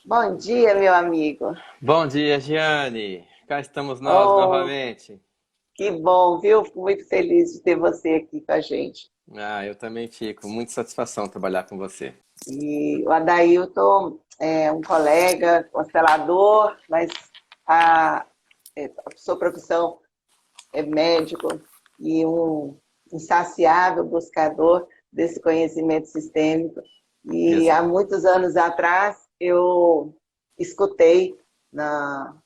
Bom dia, meu amigo. Bom dia, Giane. Cá estamos nós Oh, novamente. que bom, viu? Fico muito feliz de ter você aqui com a gente. Eu também fico. Muita satisfação trabalhar com você. E o Adailton é um colega, constelador, mas a, a sua profissão é médico e um insaciável buscador desse conhecimento sistêmico. E há Exato. muitos anos atrás eu escutei na,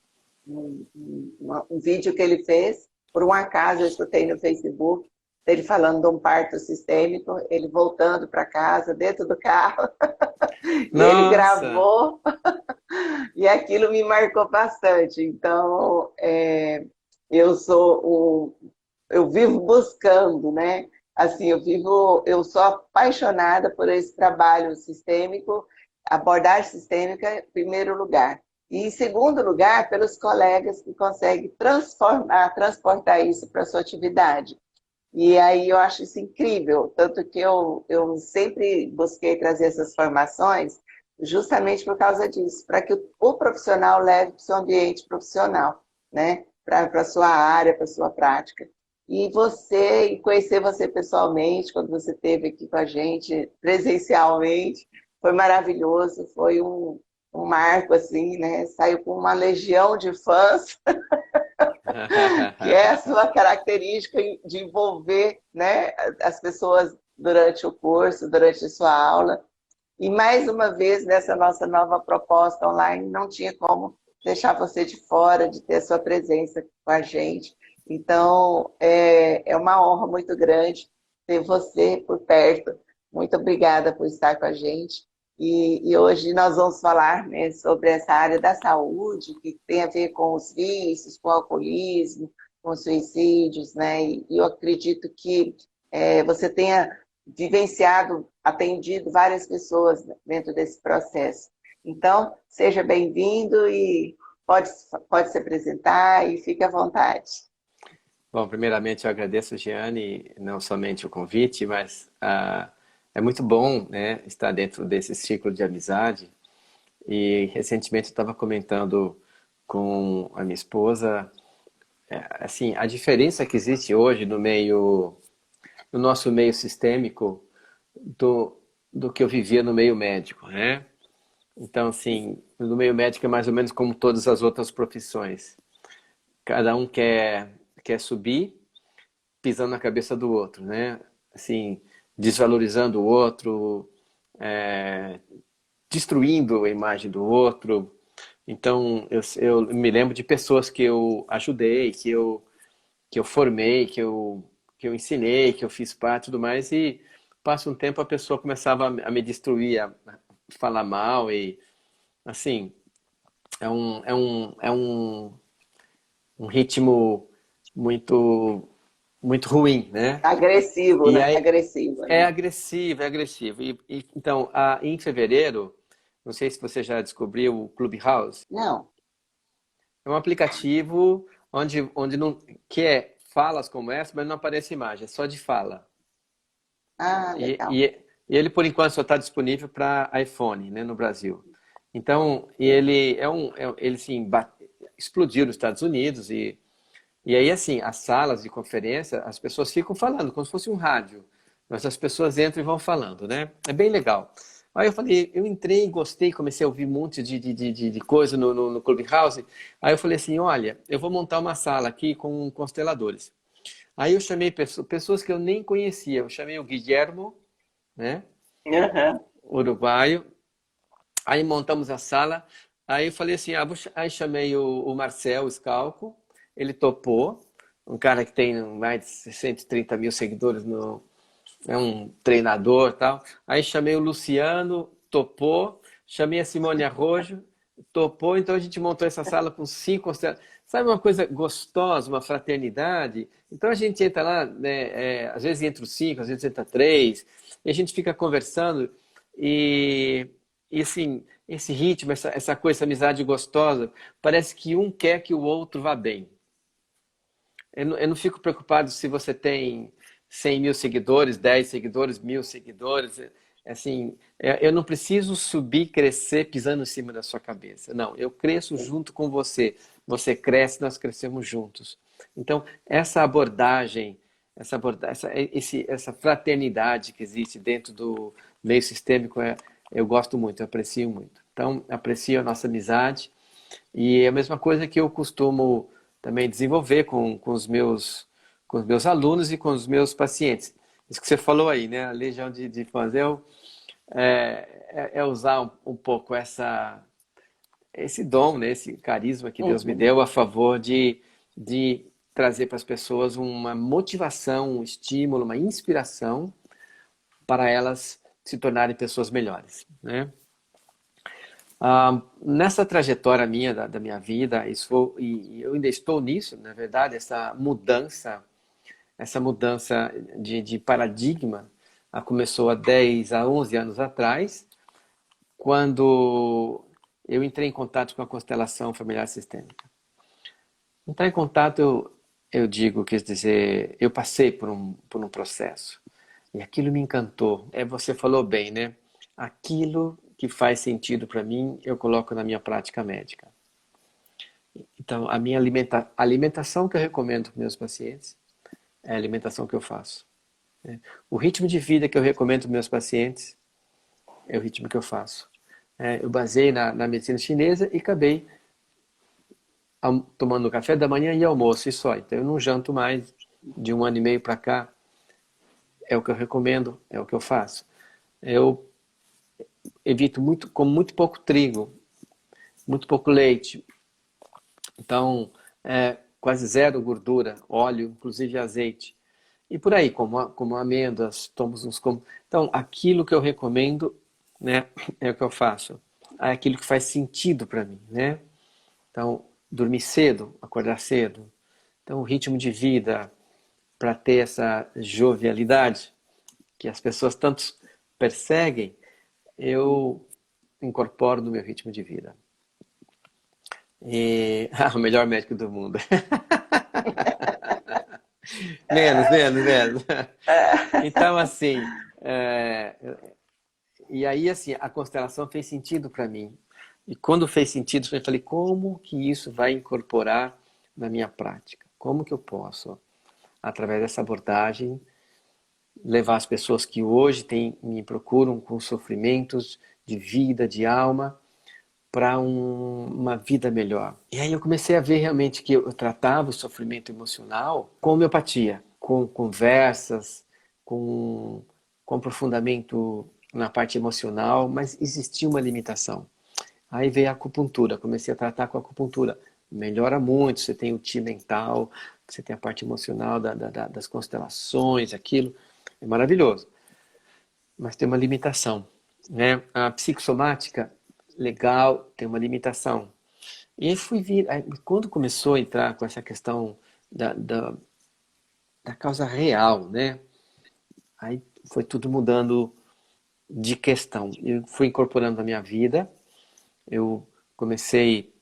um vídeo que ele fez, por um acaso eu escutei no Facebook, ele falando de um parto sistêmico, ele voltando para casa, dentro do carro, e ele Nossa! gravou, e aquilo me marcou bastante. Então, eu sou eu vivo buscando, né? Assim, eu sou apaixonada por esse trabalho sistêmico, abordagem sistêmica em primeiro lugar. E em segundo lugar, pelos colegas que conseguem transportar isso para a sua atividade. E aí eu acho isso incrível, tanto que eu sempre busquei trazer essas formações justamente por causa disso, para que o profissional leve para o seu ambiente profissional, né? Para a sua área, para a sua prática. E conhecer você pessoalmente, quando você esteve aqui com a gente, presencialmente, foi maravilhoso, foi um marco, assim, né? Saiu com uma legião de fãs, que é a sua característica de envolver, né, as pessoas durante o curso, durante a sua aula. E mais uma vez, nessa nossa nova proposta online, não tinha como deixar você de fora, de ter a sua presença com a gente. Então, é uma honra muito grande ter você por perto. Muito obrigada por estar com a gente. E hoje nós vamos falar, né, sobre essa área da saúde, que tem a ver com os vícios, com o alcoolismo, com os suicídios, né? E eu acredito que você tenha vivenciado, atendido várias pessoas dentro desse processo. Então, seja bem-vindo e pode se apresentar e fique à vontade. Bom, primeiramente eu agradeço, Giane, não somente o convite, mas é muito bom, né, estar dentro desse ciclo de amizade. E recentemente eu estava comentando com a minha esposa, assim, a diferença que existe hoje no nosso meio sistêmico do, do que eu vivia no meio médico, né? Então, assim, no meio médico é mais ou menos como todas as outras profissões. Cada um quer subir pisando na cabeça do outro, né? Assim, desvalorizando o outro, é, destruindo a imagem do outro. Então, eu me lembro de pessoas que eu ajudei, que eu formei, que eu ensinei, que eu fiz parte e tudo mais, e passa um tempo a pessoa começava a me destruir, a falar mal, e assim, é um ritmo muito, muito ruim, né? Agressivo, E né? aí Agressivo, é né? agressivo, é agressivo. Então, em fevereiro, não sei se você já descobriu o Clubhouse, Não. é um aplicativo onde não, que é falas como essa, mas não aparece imagem, é só de fala. Ah, E, legal. e, e ele, por enquanto, só está disponível para iPhone, né, no Brasil. Então, e ele ele sim, explodiu nos Estados Unidos e aí, assim, as salas de conferência, as pessoas ficam falando, como se fosse um rádio. Mas as pessoas entram e vão falando, né? É bem legal. Aí eu falei, eu entrei, gostei, comecei a ouvir um monte de coisa no Clubhouse. Aí eu falei assim, olha, eu vou montar uma sala aqui com consteladores. Aí eu chamei pessoas que eu nem conhecia. Eu chamei o Guilhermo, né? Aham. Uruguaio. Aí montamos a sala. Aí eu falei assim, aí chamei o Marcel Scalco, ele topou, um cara que tem mais de 130 mil seguidores, é um treinador e tal. Aí chamei o Luciano, topou, chamei a Simone Arrojo, topou, então a gente montou essa sala com 5 consteladores. Sabe uma coisa gostosa, uma fraternidade? Então a gente entra lá, né, às vezes entra os 5, às vezes entra 3, e a gente fica conversando e, e assim, esse ritmo, essa coisa, essa amizade gostosa, parece que um quer que o outro vá bem. Eu não fico preocupado se você tem 100 mil seguidores, 10 seguidores, 1.000 seguidores. Assim, eu não preciso subir, crescer pisando em cima da sua cabeça. Não, eu cresço junto com você. Você cresce, nós crescemos juntos. Então, essa fraternidade que existe dentro do meio sistêmico, eu gosto muito, eu aprecio muito. Então, aprecio a nossa amizade e é a mesma coisa que eu costumo também desenvolver com os meus alunos e com os meus pacientes. Isso que você falou aí, né? A legião de fãs. É usar um pouco esse dom, né? Esse carisma que Deus me Uhum. deu a favor de trazer para as pessoas uma motivação, um estímulo, uma inspiração para elas se tornarem pessoas melhores, né? Nessa trajetória minha, da minha vida, e eu ainda estou nisso, na verdade, essa mudança de paradigma começou há 10 a 11 anos atrás, quando eu entrei em contato com a constelação familiar sistêmica. Entrar em contato, eu digo, quer dizer, eu passei por um processo. E aquilo me encantou. Você falou bem, né? Aquilo que faz sentido para mim, eu coloco na minha prática médica. Então, a alimentação que eu recomendo para meus pacientes é a alimentação que eu faço, né? O ritmo de vida que eu recomendo para meus pacientes é o ritmo que eu faço. Eu baseei na medicina chinesa e acabei tomando café da manhã e almoço e só. Então eu não janto mais. De um ano e meio para cá, é o que eu recomendo, é o que eu faço. Eu evito como muito pouco trigo, muito pouco leite. Então, quase zero gordura, óleo, inclusive azeite. E por aí, como amêndoas, Então, aquilo que eu recomendo, né, é o que eu faço. É aquilo que faz sentido para mim, né? Então, dormir cedo, acordar cedo. Então, o ritmo de vida para ter essa jovialidade que as pessoas tanto perseguem, eu incorporo no meu ritmo de vida. O melhor médico do mundo. Menos. Então, assim, e aí, assim, a constelação fez sentido para mim. E quando fez sentido, eu falei, como que isso vai incorporar na minha prática? Como que eu posso, através dessa abordagem, levar as pessoas que hoje me procuram com sofrimentos de vida, de alma, para uma vida melhor. E aí eu comecei a ver realmente que eu tratava o sofrimento emocional com homeopatia, com conversas, com, com aprofundamento na parte emocional, mas existia uma limitação. Aí veio a acupuntura, comecei a tratar com a acupuntura. Melhora muito, você tem o ti mental, você tem a parte emocional das constelações, aquilo. É maravilhoso. Mas tem uma limitação, né? A psicossomática, legal, tem uma limitação. E aí quando começou a entrar com essa questão da causa real, né? Aí foi tudo mudando de questão. Eu fui incorporando na minha vida, eu comecei,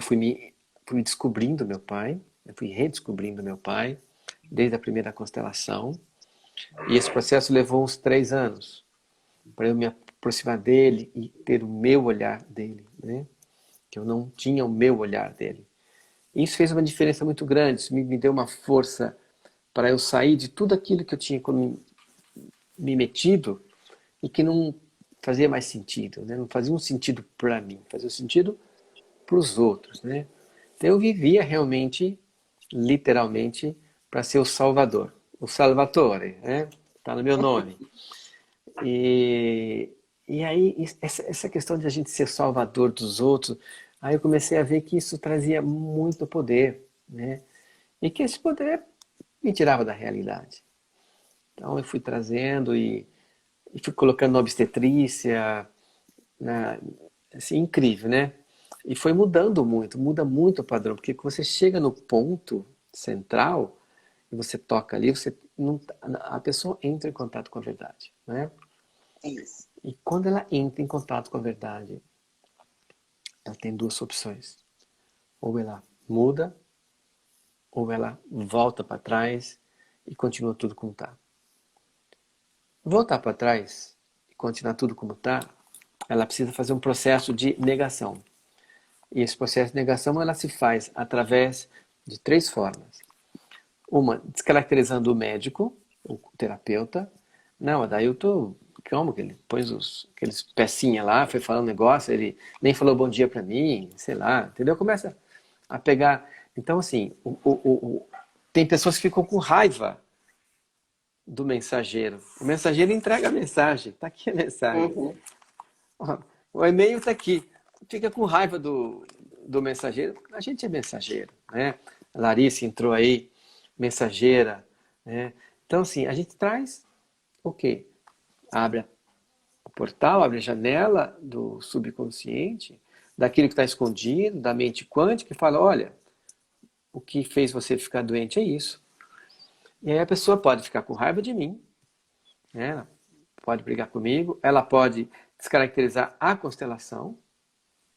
fui descobrindo meu pai, eu fui redescobrindo meu pai, desde a primeira constelação, e esse processo levou uns 3 anos, para eu me aproximar dele e ter o meu olhar dele, né? Que eu não tinha o meu olhar dele. E isso fez uma diferença muito grande, isso me deu uma força para eu sair de tudo aquilo que eu tinha me metido e que não fazia mais sentido, né? Não fazia um sentido para mim, fazia um sentido para os outros, né? Então eu vivia realmente, literalmente, para ser o Salvador, o Salvatore, né? Tá no meu nome. E, e aí, essa questão de a gente ser salvador dos outros, aí eu comecei a ver que isso trazia muito poder, né? E que esse poder me tirava da realidade. Então eu fui trazendo e fui colocando na obstetrícia, assim, incrível, né? E foi mudando muito, muda muito o padrão, porque quando você chega no ponto central e você toca ali, você não, a pessoa entra em contato com a verdade, né? Isso. E quando ela entra em contato com a verdade, ela tem duas opções. Ou ela muda, ou ela volta para trás e continua tudo como está. Voltar para trás continuar tudo como está, ela precisa fazer um processo de negação. E esse processo de negação ela se faz através de 3 formas. Uma, descaracterizando o médico, o terapeuta. Não, daí eu tô... Como que ele pôs aqueles pecinhas lá, foi falando um negócio, ele nem falou bom dia pra mim, sei lá, entendeu? Começa a pegar... Então, assim, tem pessoas que ficam com raiva do mensageiro. O mensageiro entrega a mensagem. Tá aqui a mensagem. Uhum. Ó, o e-mail tá aqui. Fica com raiva do mensageiro. A gente é mensageiro, né? A Larissa entrou aí, mensageira, né? Então, assim, a gente traz o quê? Abre o portal, abre a janela do subconsciente, daquilo que está escondido, da mente quântica, e fala, olha, o que fez você ficar doente é isso. E aí a pessoa pode ficar com raiva de mim, né? Ela pode brigar comigo, ela pode descaracterizar a constelação,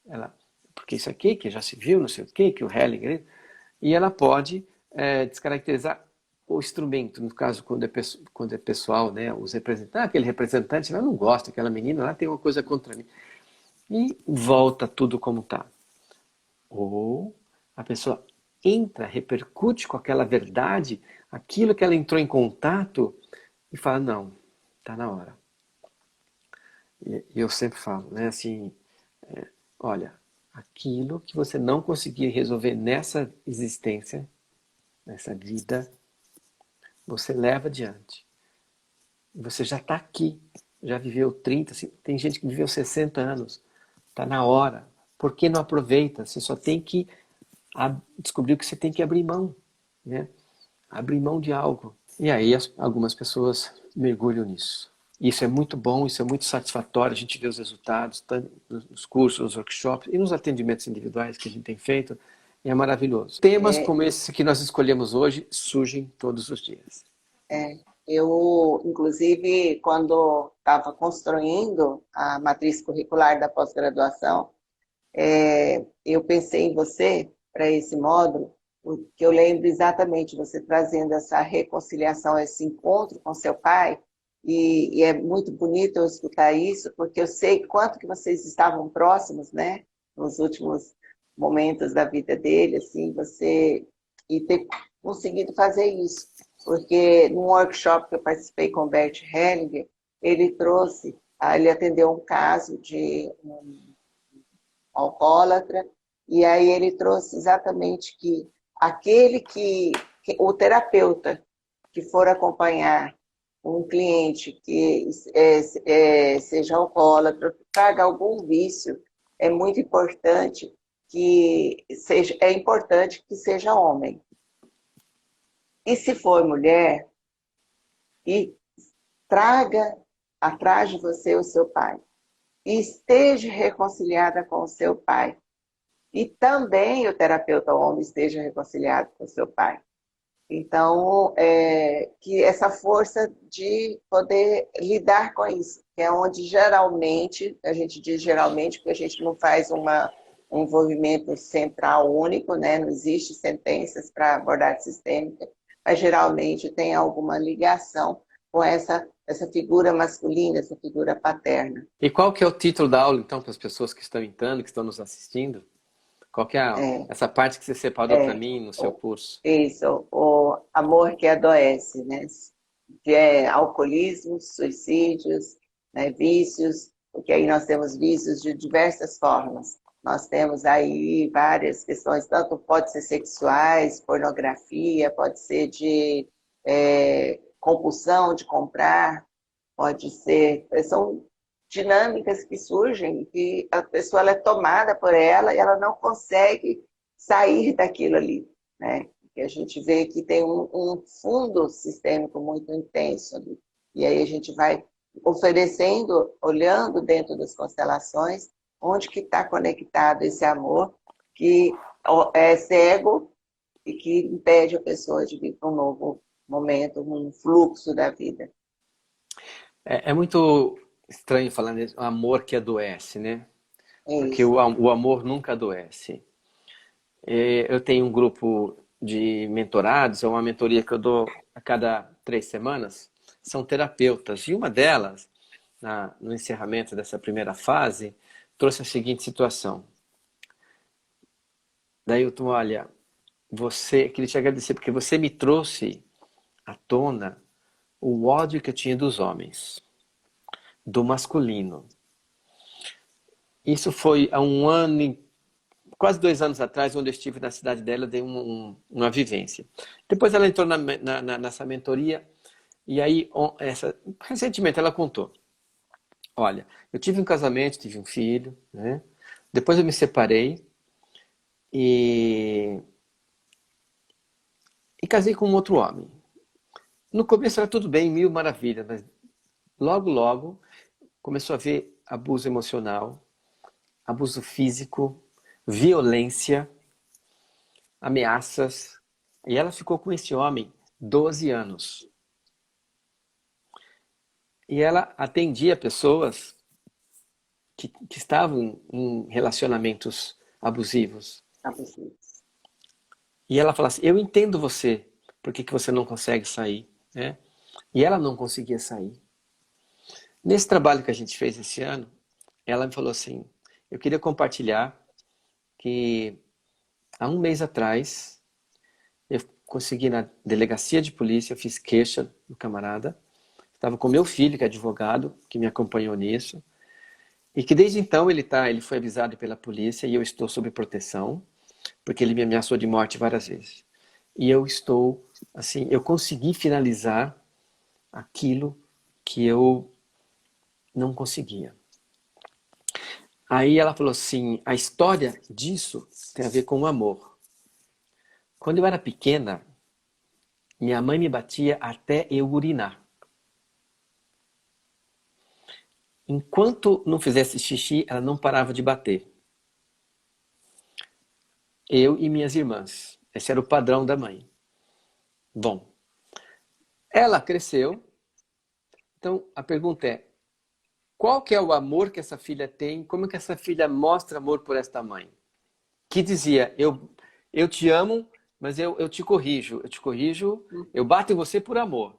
ela, porque isso aqui, que já se viu, não sei o quê, que o Hellinger, e ela pode descaracterizar o instrumento, no caso, quando é pessoal, né, os representantes, aquele representante, ela não gosta, aquela menina lá tem uma coisa contra mim. E volta tudo como está. Ou a pessoa entra, repercute com aquela verdade, aquilo que ela entrou em contato, e fala, não, está na hora. E eu sempre falo, né, assim, olha, aquilo que você não conseguir resolver nessa existência, nessa vida, você leva adiante. Você já está aqui, já viveu 30, tem gente que viveu 60 anos, está na hora. Por que não aproveita? Você só tem que descobrir que você tem que abrir mão, né? Abrir mão de algo. E aí algumas pessoas mergulham nisso. Isso é muito bom, isso é muito satisfatório, a gente vê os resultados, tanto nos cursos, nos workshops e nos atendimentos individuais que a gente tem feito, e é maravilhoso. Temas É, como esse que nós escolhemos hoje surgem todos os dias. eu, inclusive, quando estava construindo a matriz curricular da pós-graduação, eu pensei em você para esse módulo, porque eu lembro exatamente você trazendo essa reconciliação, esse encontro com seu pai, e é muito bonito eu escutar isso, porque eu sei quanto que vocês estavam próximos, né, nos últimos momentos da vida dele, assim, você e ter conseguido fazer isso, porque no workshop que eu participei com o Bert Hellinger, ele trouxe, ele atendeu um caso de um alcoólatra, e aí ele trouxe exatamente que aquele que o terapeuta que for acompanhar um cliente que seja alcoólatra, traga algum vício, é muito importante é importante que seja homem. E se for mulher, e traga atrás de você o seu pai. E esteja reconciliada com o seu pai. E também o terapeuta homem esteja reconciliado com o seu pai. Então, que essa força de poder lidar com isso, que é onde geralmente, a gente diz geralmente, porque a gente não faz um envolvimento central único, né? Não existe sentenças para abordagem sistêmica, mas geralmente tem alguma ligação com essa figura masculina, essa figura paterna. E qual que é o título da aula, então, para as pessoas que estão entrando, que estão nos assistindo? Qual que é É, essa parte que você separou para é, mim no seu curso? isso, o amor que adoece, né? Que é alcoolismo, suicídios, né? Vícios, porque aí nós temos vícios de diversas formas. Nós temos aí várias questões, tanto pode ser sexuais, pornografia, pode ser de compulsão de comprar, pode ser, são dinâmicas que surgem, que a pessoa ela é tomada por ela e ela não consegue sair daquilo ali, né? Que a gente vê que tem um fundo sistêmico muito intenso ali. E aí a gente vai oferecendo, olhando dentro das constelações, onde que está conectado esse amor que é cego e que impede a pessoa de vir para um novo momento, um fluxo da vida. É muito estranho falar nisso, amor que adoece, né? É Porque isso. o amor nunca adoece. Eu tenho um grupo de mentorados, é uma mentoria que eu dou a cada 3 semanas, são terapeutas. E uma delas, no encerramento dessa primeira fase, trouxe a seguinte situação. Daí eu tô, olha, queria te agradecer porque você me trouxe à tona o ódio que eu tinha dos homens, do masculino. Isso foi há um ano, quase 2 anos atrás, onde eu estive na cidade dela, eu dei uma vivência. Depois ela entrou nessa mentoria, e aí, recentemente ela contou. Olha, eu tive um casamento, tive um filho, né? Depois eu me separei e casei com um outro homem. No começo era tudo bem, mil maravilhas, mas logo, logo começou a haver abuso emocional, abuso físico, violência, ameaças. E ela ficou com esse homem 12 anos. E ela atendia pessoas que estavam em relacionamentos abusivos. Abusivos. E ela falava assim, eu entendo você, por que você não consegue sair? Né? E ela não conseguia sair. Nesse trabalho que a gente fez esse ano, ela me falou assim, eu queria compartilhar que há um mês atrás, eu consegui na delegacia de polícia, eu fiz queixa do camarada, estava com meu filho, que é advogado, que me acompanhou nisso, e que desde então ele foi avisado pela polícia e eu estou sob proteção, porque ele me ameaçou de morte várias vezes. E eu estou, assim, eu consegui finalizar aquilo que eu não conseguia. Aí ela falou assim, a história disso tem a ver com o amor. Quando eu era pequena, minha mãe me batia até eu urinar. Enquanto não fizesse xixi, ela não parava de bater. Eu e minhas irmãs. Esse era o padrão da mãe. Bom, ela cresceu. Então a pergunta é, qual que é o amor que essa filha tem? Como que essa filha mostra amor por esta mãe? Que dizia, eu te amo, mas eu te corrijo. Eu te corrijo, eu bato em você por amor.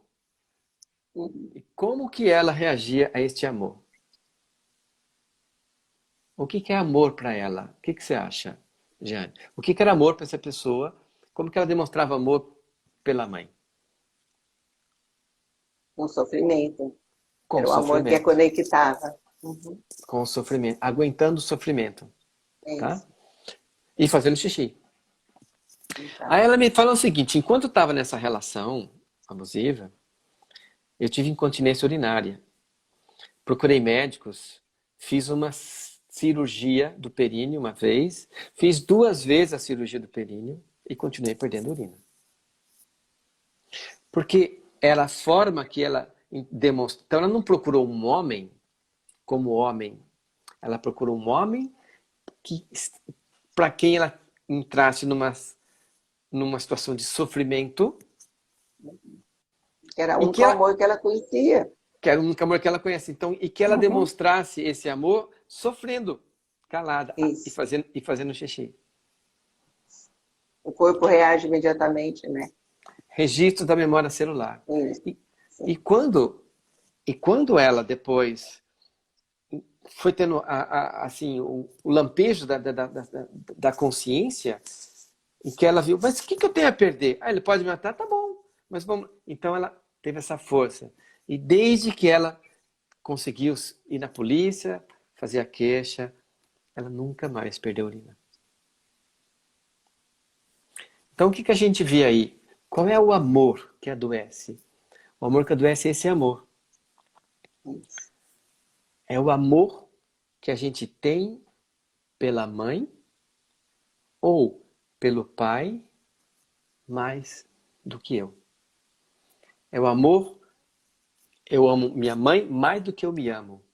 E como que ela reagia a este amor? O que é amor para ela? O que você acha, Jeane? O que era amor para essa pessoa? Como que ela demonstrava amor pela mãe? Com sofrimento. Com Era o amor que a sofrimento. conectava. Uhum. Com sofrimento. Aguentando o sofrimento. É Tá? isso. E fazendo xixi. Então, Aí ela me falou o seguinte, enquanto eu estava nessa relação abusiva, eu tive incontinência urinária. Procurei médicos, fiz uma cirurgia do períneo uma vez, fiz 2 vezes a cirurgia do períneo e continuei perdendo urina. Porque era a forma que ela demonstrou. Então ela não procurou um homem como homem. Ela procurou um homem para quem ela entrasse numa situação de sofrimento. era o E que único ela, amor que ela conhecia. que era o único amor que ela conhece. Então, e que ela demonstrasse esse amor sofrendo, calada Isso. e fazendo xixi. O corpo reage imediatamente, né? Registro da memória celular. Isso. E, e, quando, e quando ela depois foi tendo assim, o lampejo da consciência, em que ela viu, mas o que eu tenho a perder? Ah, ele pode me matar? Tá bom. Mas vamos. Então ela teve essa força. E desde que ela conseguiu ir na polícia, fazer a queixa, ela nunca mais perdeu urina. Então o que a gente vê aí? Qual é o amor que adoece? O amor que adoece é esse amor. Isso. É o amor que a gente tem pela mãe ou pelo pai mais do que eu. É o amor, eu amo minha mãe mais do que eu me amo.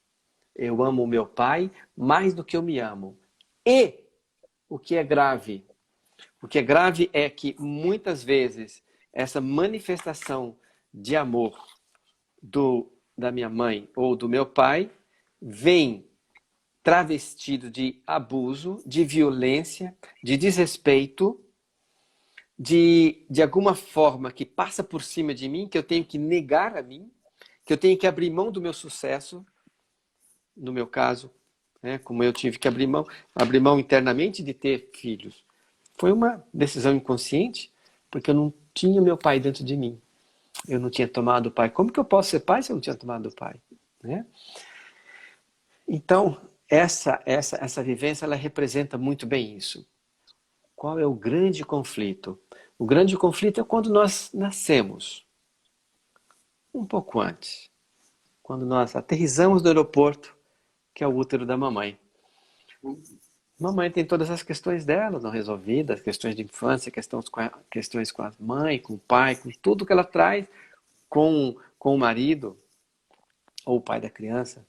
Eu amo o meu pai mais do que eu me amo. E o que é grave? O que é grave é que muitas vezes essa manifestação de amor da minha mãe ou do meu pai vem travestido de abuso, de violência, de desrespeito, de alguma forma que passa por cima de mim, que eu tenho que negar a mim, que eu tenho que abrir mão do meu sucesso, no meu caso, né, como eu tive que abrir mão internamente de ter filhos. Foi uma decisão inconsciente, porque eu não tinha meu pai dentro de mim. Eu não tinha tomado o pai. Como que eu posso ser pai se eu não tinha tomado o pai? Né? Então, essa vivência, ela representa muito bem isso. Qual é o grande conflito? O grande conflito é quando nós nascemos. Um pouco antes. Quando nós aterrissamos no aeroporto, que é o útero da mamãe. Mamãe tem todas as questões dela não resolvidas, questões de infância, questões com a mãe, com o pai, com tudo que ela traz, com o marido, ou o pai da criança.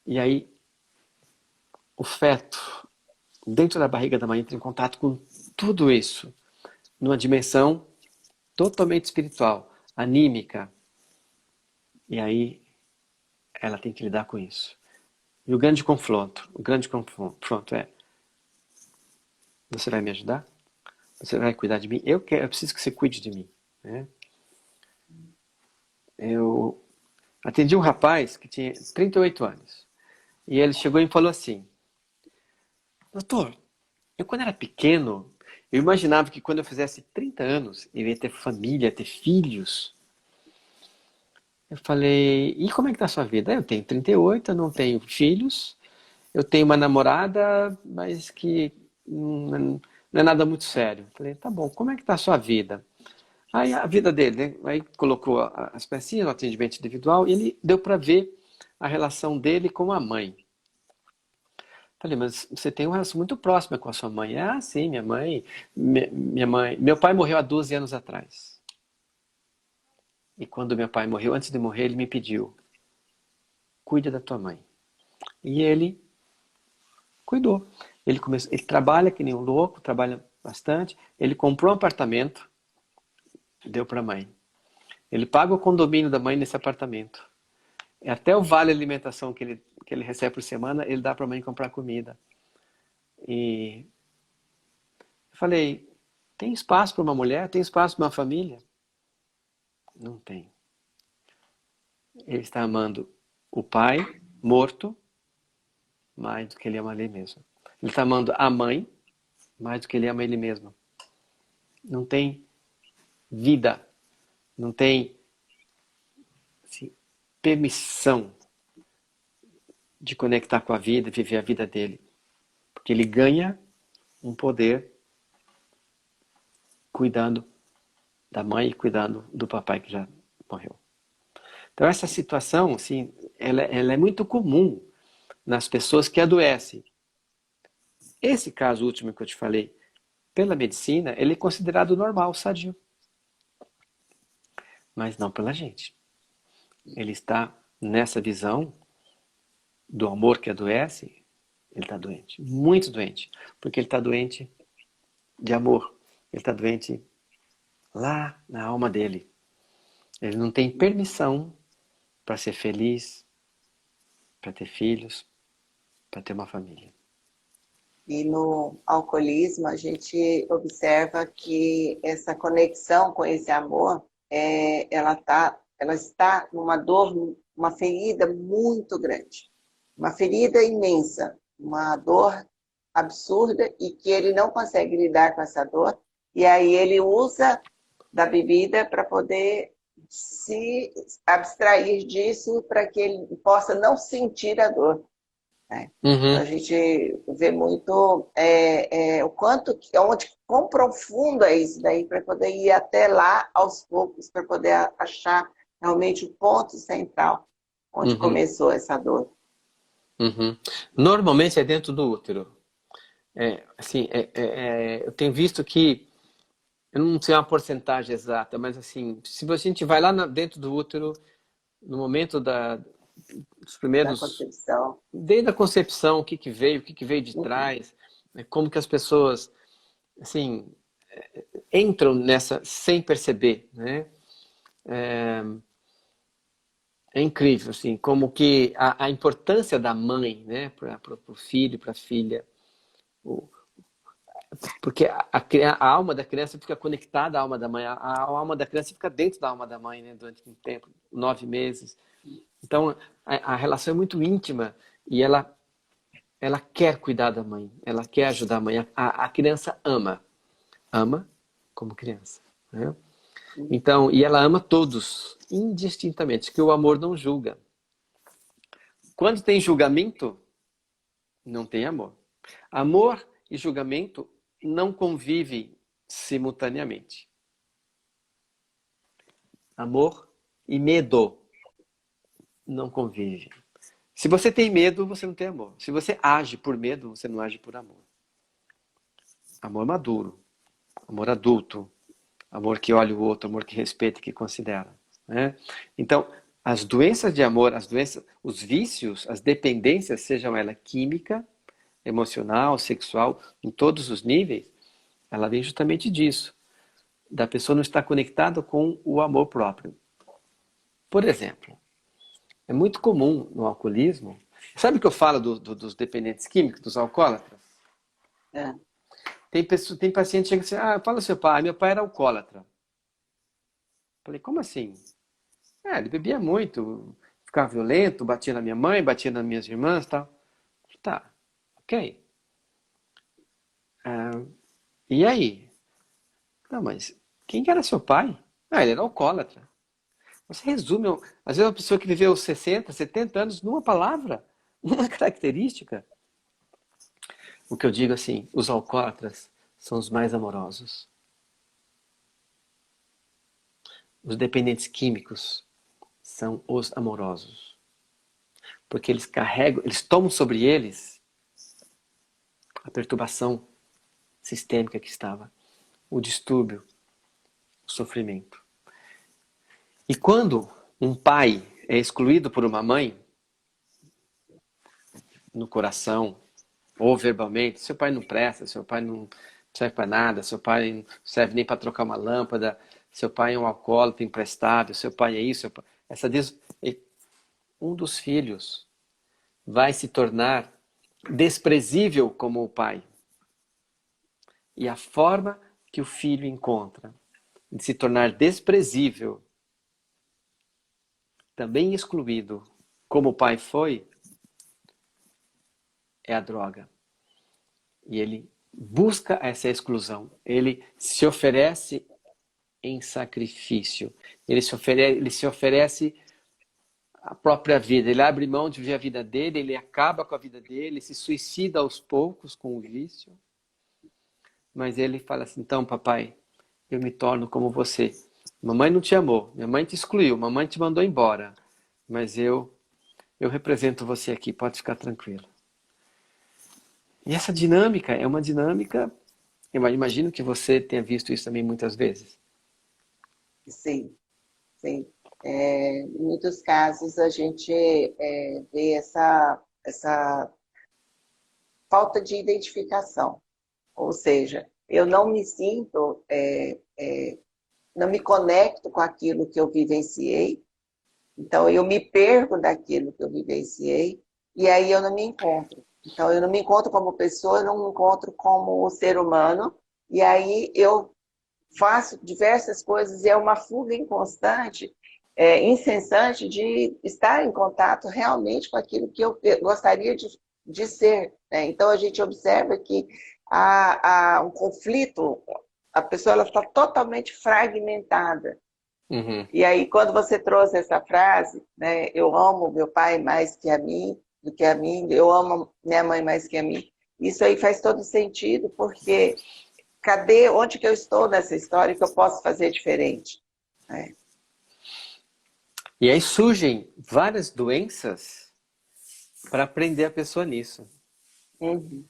E aí, o feto, dentro da barriga da mãe, entra em contato com tudo isso, numa dimensão totalmente espiritual, anímica. E aí, ela tem que lidar com isso. E o grande confronto é: você vai me ajudar? Você vai cuidar de mim? Eu preciso que você cuide de mim. Né? Eu atendi um rapaz que tinha 38 anos. E ele chegou e falou assim: doutor, eu quando era pequeno, eu imaginava que quando eu fizesse 30 anos, eu ia ter família, ter filhos. Eu falei: e como é que tá a sua vida? Eu tenho 38, eu não tenho filhos, eu tenho uma namorada, mas que não é nada muito sério. Eu falei: tá bom, como é que tá a sua vida? Aí a vida dele, né? Aí colocou as pecinhas no atendimento individual e ele deu para ver a relação dele com a mãe. Falei: mas você tem uma relação muito próxima com a sua mãe. Ah, sim, minha mãe, meu pai morreu há 12 anos atrás. E quando meu pai morreu, antes de morrer, ele me pediu: cuida da tua mãe. E ele cuidou. Ele trabalha que nem um louco, trabalha bastante. Ele comprou um apartamento, deu para a mãe. Ele paga o condomínio da mãe nesse apartamento. Até o vale alimentação que ele recebe por semana, ele dá para a mãe comprar comida. E eu falei: tem espaço para uma mulher? Tem espaço para uma família? Não tem. Ele está amando o pai morto mais do que ele ama ele mesmo. Ele está amando a mãe mais do que ele ama ele mesmo. Não tem vida, não tem assim, permissão de conectar com a vida e viver a vida dele. Porque ele ganha um poder cuidando da mãe e cuidando do papai que já morreu. Então essa situação, assim, ela é muito comum nas pessoas que adoecem. Esse caso último que eu te falei, pela medicina, ele é considerado normal, sadio. Mas não pela gente. Ele está nessa visão do amor que adoece, ele está doente, muito doente, porque ele está doente de amor, ele está doente lá na alma dele. Ele não tem permissão para ser feliz, para ter filhos, para ter uma família. E no alcoolismo, a gente observa que essa conexão com esse amor, ela está numa dor, uma ferida muito grande. Uma ferida imensa, uma dor absurda e que ele não consegue lidar com essa dor. E aí ele usa da bebida para poder se abstrair disso, para que ele possa não sentir a dor. Né? Então, Uhum. a gente vê muito o quanto, quão profundo é isso daí, para poder ir até lá aos poucos, para poder achar realmente o ponto central onde Uhum. começou essa dor. Uhum. Normalmente é dentro do útero. Assim, eu tenho visto que, eu não sei uma porcentagem exata, mas assim, se a gente vai lá dentro do útero, no momento dos Da primeiros, concepção. desde a concepção, o que veio de Uhum. trás, né, como que as pessoas, assim, entram nessa sem perceber, né? É incrível, assim, como que a importância da mãe, né, para o filho, para a filha, porque a alma da criança fica conectada à alma da mãe, a alma da criança fica dentro da alma da mãe, né, durante um tempo, 9 meses. Então, a relação é muito íntima e ela quer cuidar da mãe, ela quer ajudar a mãe. A criança ama como criança, né? Então, e ela ama todos, indistintamente, que o amor não julga. Quando tem julgamento, não tem amor. Amor e julgamento não convivem simultaneamente. Amor e medo não convivem. Se você tem medo, você não tem amor. Se você age por medo, você não age por amor. Amor maduro, amor adulto, amor que olha o outro, amor que respeita e que considera, né? Então, as doenças de amor, as doenças, os vícios, as dependências, sejam ela química, emocional, sexual, em todos os níveis, ela vem justamente disso, da pessoa não estar conectada com o amor próprio. Por exemplo, é muito comum no alcoolismo, sabe o que eu falo dos dependentes químicos, dos alcoólatras? É. Tem paciente que chega assim, fala seu pai, meu pai era alcoólatra. Falei, como assim? Ele bebia muito, ficava violento, batia na minha mãe, batia nas minhas irmãs e tal. Tá, ok. E aí? Não, mas quem que era seu pai? Ele era alcoólatra. Você resume, às vezes uma pessoa que viveu 60, 70 anos numa palavra, numa característica. O que eu digo assim, os alcoólatras são os mais amorosos. Os dependentes químicos são os amorosos. Porque eles carregam, eles tomam sobre eles a perturbação sistêmica que estava, o distúrbio, o sofrimento. E quando um pai é excluído por uma mãe, no coração, ou verbalmente, seu pai não presta, seu pai não serve para nada, seu pai não serve nem para trocar uma lâmpada, seu pai é um alcoólatra imprestável, seu pai é isso, um dos filhos vai se tornar desprezível como o pai. E a forma que o filho encontra de se tornar desprezível, também excluído, como o pai foi, é a droga. E ele busca essa exclusão. Ele se oferece em sacrifício. Ele se oferece a própria vida. Ele abre mão de viver a vida dele, ele acaba com a vida dele, ele se suicida aos poucos com o vício. Mas ele fala assim, então papai, eu me torno como você. Mamãe não te amou, minha mãe te excluiu, mamãe te mandou embora. Mas eu represento você aqui, pode ficar tranquilo. E essa dinâmica é uma dinâmica, eu imagino que você tenha visto isso também muitas vezes. Sim, sim. Em muitos casos a gente vê essa falta de identificação. Ou seja, eu não me sinto, não me conecto com aquilo que eu vivenciei, então eu me perco daquilo que eu vivenciei, e aí eu não me encontro. Então eu não me encontro como pessoa, eu não me encontro como ser humano, e aí eu faço diversas coisas e é uma fuga inconstante, incessante de estar em contato realmente com aquilo que eu gostaria de ser, né? Então a gente observa que há um conflito, a pessoa ela está totalmente fragmentada. Uhum. E aí quando você trouxe essa frase, né, eu amo meu pai mais que a mim, do que a mim, eu amo minha mãe mais que a mim, isso aí faz todo sentido, porque onde que eu estou nessa história que eu posso fazer diferente? E aí surgem várias doenças para prender a pessoa nisso. Uhum.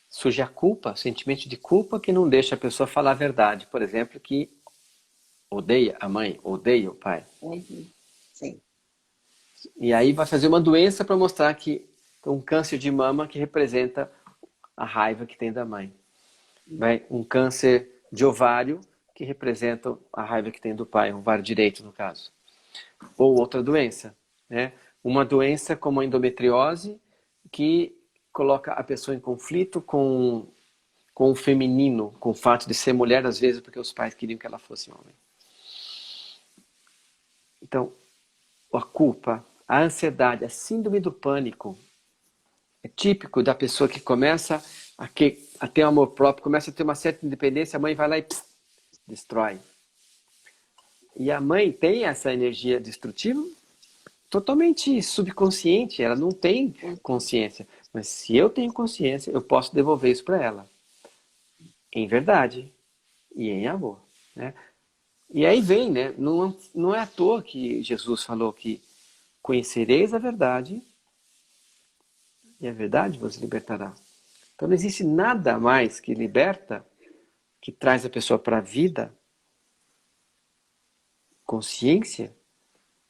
Surge a culpa, o sentimento de culpa que não deixa a pessoa falar a verdade. Por exemplo, que odeia a mãe, odeia o pai. Uhum. Sim. E aí vai fazer uma doença para mostrar que um câncer de mama que representa a raiva que tem da mãe. Um câncer de ovário que representa a raiva que tem do pai, ovário direito no caso. Ou outra doença, né? Uma doença como a endometriose que coloca a pessoa em conflito com o feminino, com o fato de ser mulher às vezes porque os pais queriam que ela fosse homem. Então, a culpa, A ansiedade, a síndrome do pânico, é típico da pessoa que começa a ter um amor próprio, começa a ter uma certa independência, a mãe vai lá e destrói. E a mãe tem essa energia destrutiva totalmente subconsciente, ela não tem consciência. Mas se eu tenho consciência, eu posso devolver isso para ela. Em verdade e em amor. Né? E aí vem, né? Não é à toa que Jesus falou que conhecereis a verdade e a verdade vos libertará. Então não existe nada mais que liberta, que traz a pessoa para a vida, consciência,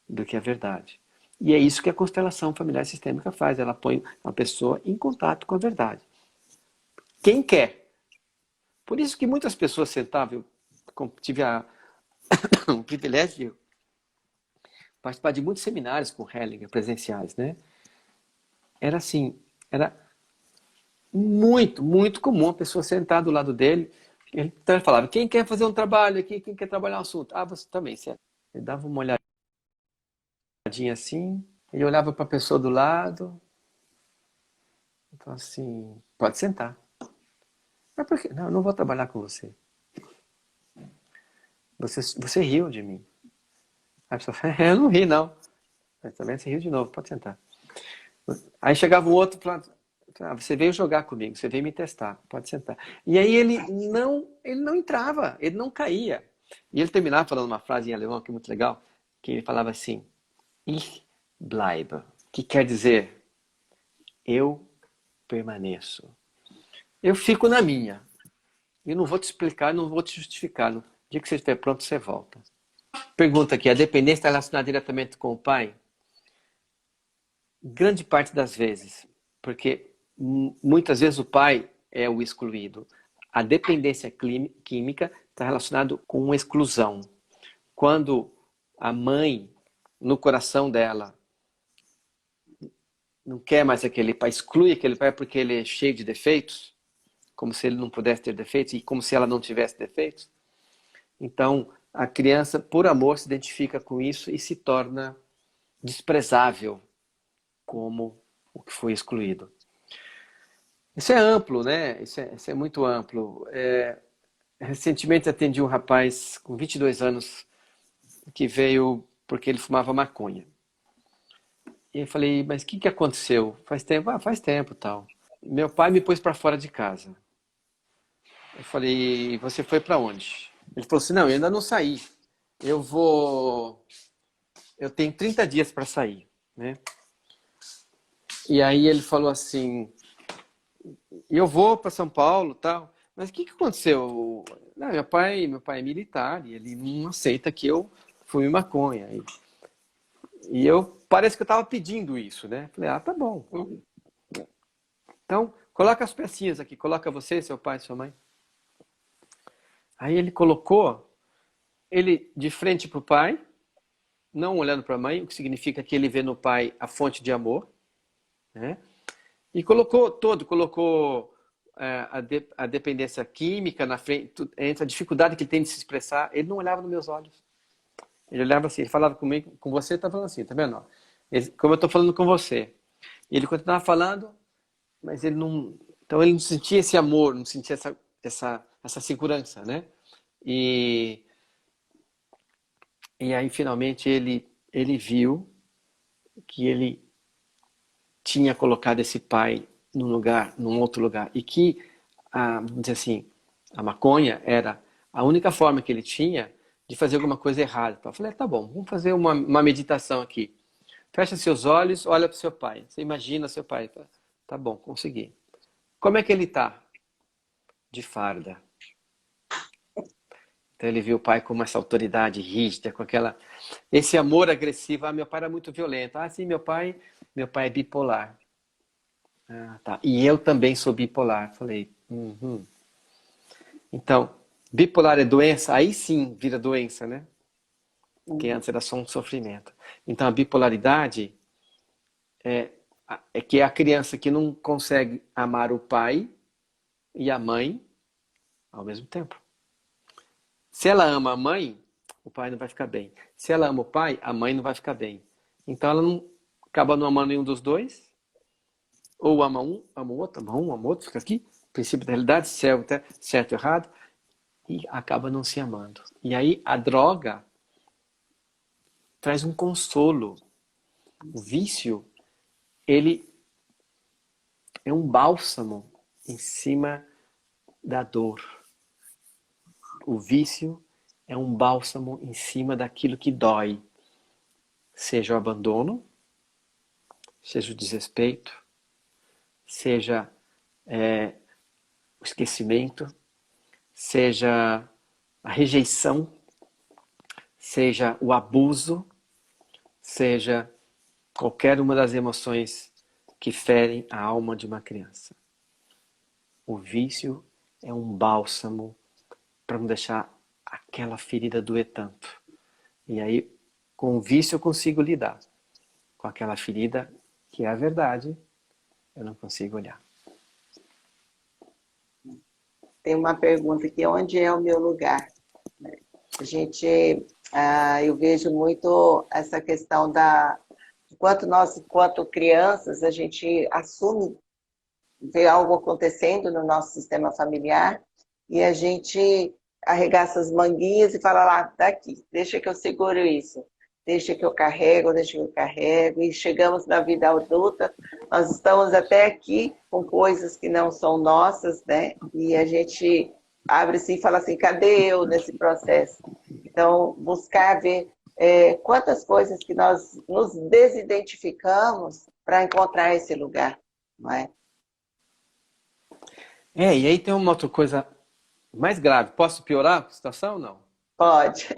do que a verdade. E é isso que a constelação familiar sistêmica faz. Ela põe a pessoa em contato com a verdade. Quem quer? Por isso que muitas pessoas sentavam, eu tive o privilégio de participar de muitos seminários com Hellinger, presenciais, né? Era assim, era muito comum a pessoa sentar do lado dele. Então ele falava, quem quer fazer um trabalho aqui, quem quer trabalhar um assunto? Ah, você também, certo? Ele dava uma olhadinha assim, ele olhava para a pessoa do lado, então assim, pode sentar. Mas por quê? Não, eu não vou trabalhar com você. Você riu de mim. Aí a pessoa fala, eu não ri, não. Mas também você riu de novo, pode sentar. Aí chegava um outro falando, você veio jogar comigo, você veio me testar, pode sentar. E aí ele não entrava, ele não caía. E ele terminava falando uma frase em alemão que é muito legal, que ele falava assim, ich bleibe, que quer dizer, eu permaneço. Eu fico na minha. Eu não vou te explicar, não vou te justificar. No dia que você estiver pronto, você volta. Pergunta aqui, a dependência está relacionada diretamente com o pai? Grande parte das vezes, porque muitas vezes o pai é o excluído. A dependência química está relacionada com exclusão. Quando a mãe, no coração dela, não quer mais aquele pai, exclui aquele pai porque ele é cheio de defeitos, como se ele não pudesse ter defeitos e como se ela não tivesse defeitos. Então, a criança, por amor, se identifica com isso e se torna desprezável como o que foi excluído. Isso é amplo, né? Isso é muito amplo. Recentemente atendi um rapaz com 22 anos que veio porque ele fumava maconha. E eu falei, mas o que aconteceu? Faz tempo? Ah, faz tempo, tal. Meu pai me pôs para fora de casa. Eu falei, você foi para onde? Ele falou assim, não, eu ainda não saí. Eu tenho 30 dias para sair, né? E aí ele falou assim, eu vou para São Paulo, tal. Mas o que aconteceu? Não, meu pai é militar e ele não aceita que eu fume maconha. E parece que eu estava pedindo isso, né? Falei, ah, tá bom. Então, coloca as pecinhas aqui, coloca você, seu pai, sua mãe. Aí ele colocou ele de frente para o pai, não olhando para a mãe, o que significa que ele vê no pai a fonte de amor, né? E colocou a dependência química na frente, entre a dificuldade que ele tem de se expressar. Ele não olhava nos meus olhos. Ele olhava assim, ele falava comigo, com você, tá falando assim, tá vendo? Como eu estou falando com você. E ele continuava falando, mas ele não. Então ele não sentia esse amor, não sentia essa segurança, né? E, e aí finalmente ele viu que ele tinha colocado esse pai num outro lugar. E que, vamos dizer assim, a maconha era a única forma que ele tinha de fazer alguma coisa errada. Eu falei, tá bom, vamos fazer uma meditação aqui. Fecha seus olhos, olha para o seu pai. Você imagina seu pai. Tá bom, consegui. Como é que ele tá? De farda. Então ele viu o pai com essa autoridade rígida, com esse amor agressivo. Ah, meu pai era muito violento. Ah, sim, meu pai é bipolar. Ah, tá. E eu também sou bipolar. Falei, uhum. Então, bipolar é doença? Aí sim vira doença, né? Porque antes era só um sofrimento. Então, a bipolaridade é que é a criança que não consegue amar o pai e a mãe ao mesmo tempo. Se ela ama a mãe, o pai não vai ficar bem. Se ela ama o pai, a mãe não vai ficar bem. Então, acaba não amando nenhum dos dois, ou ama um, ama o outro, ama o outro, fica aqui, princípio da realidade, certo e errado, e acaba não se amando. E aí a droga traz um consolo. O vício, ele é um bálsamo em cima da dor. O vício é um bálsamo em cima daquilo que dói. Seja o abandono, seja o desrespeito, seja o esquecimento, seja a rejeição, seja o abuso, seja qualquer uma das emoções que ferem a alma de uma criança. O vício é um bálsamo para não deixar aquela ferida doer tanto. E aí, com o vício eu consigo lidar. Com aquela ferida, que é a verdade, eu não consigo olhar. Tem uma pergunta aqui, onde é o meu lugar? A gente, eu vejo muito essa questão de quanto nós, enquanto crianças, a gente assume, vê algo acontecendo no nosso sistema familiar e a gente arregaça as manguinhas e fala lá, daqui, deixa que eu seguro isso, deixa que eu carrego, e chegamos na vida adulta, nós estamos até aqui com coisas que não são nossas, né? E a gente abre-se e fala assim, cadê eu nesse processo? Então, buscar ver quantas coisas que nós nos desidentificamos para encontrar esse lugar, não é? E aí tem uma outra coisa mais grave. Posso piorar a situação ou não? Pode.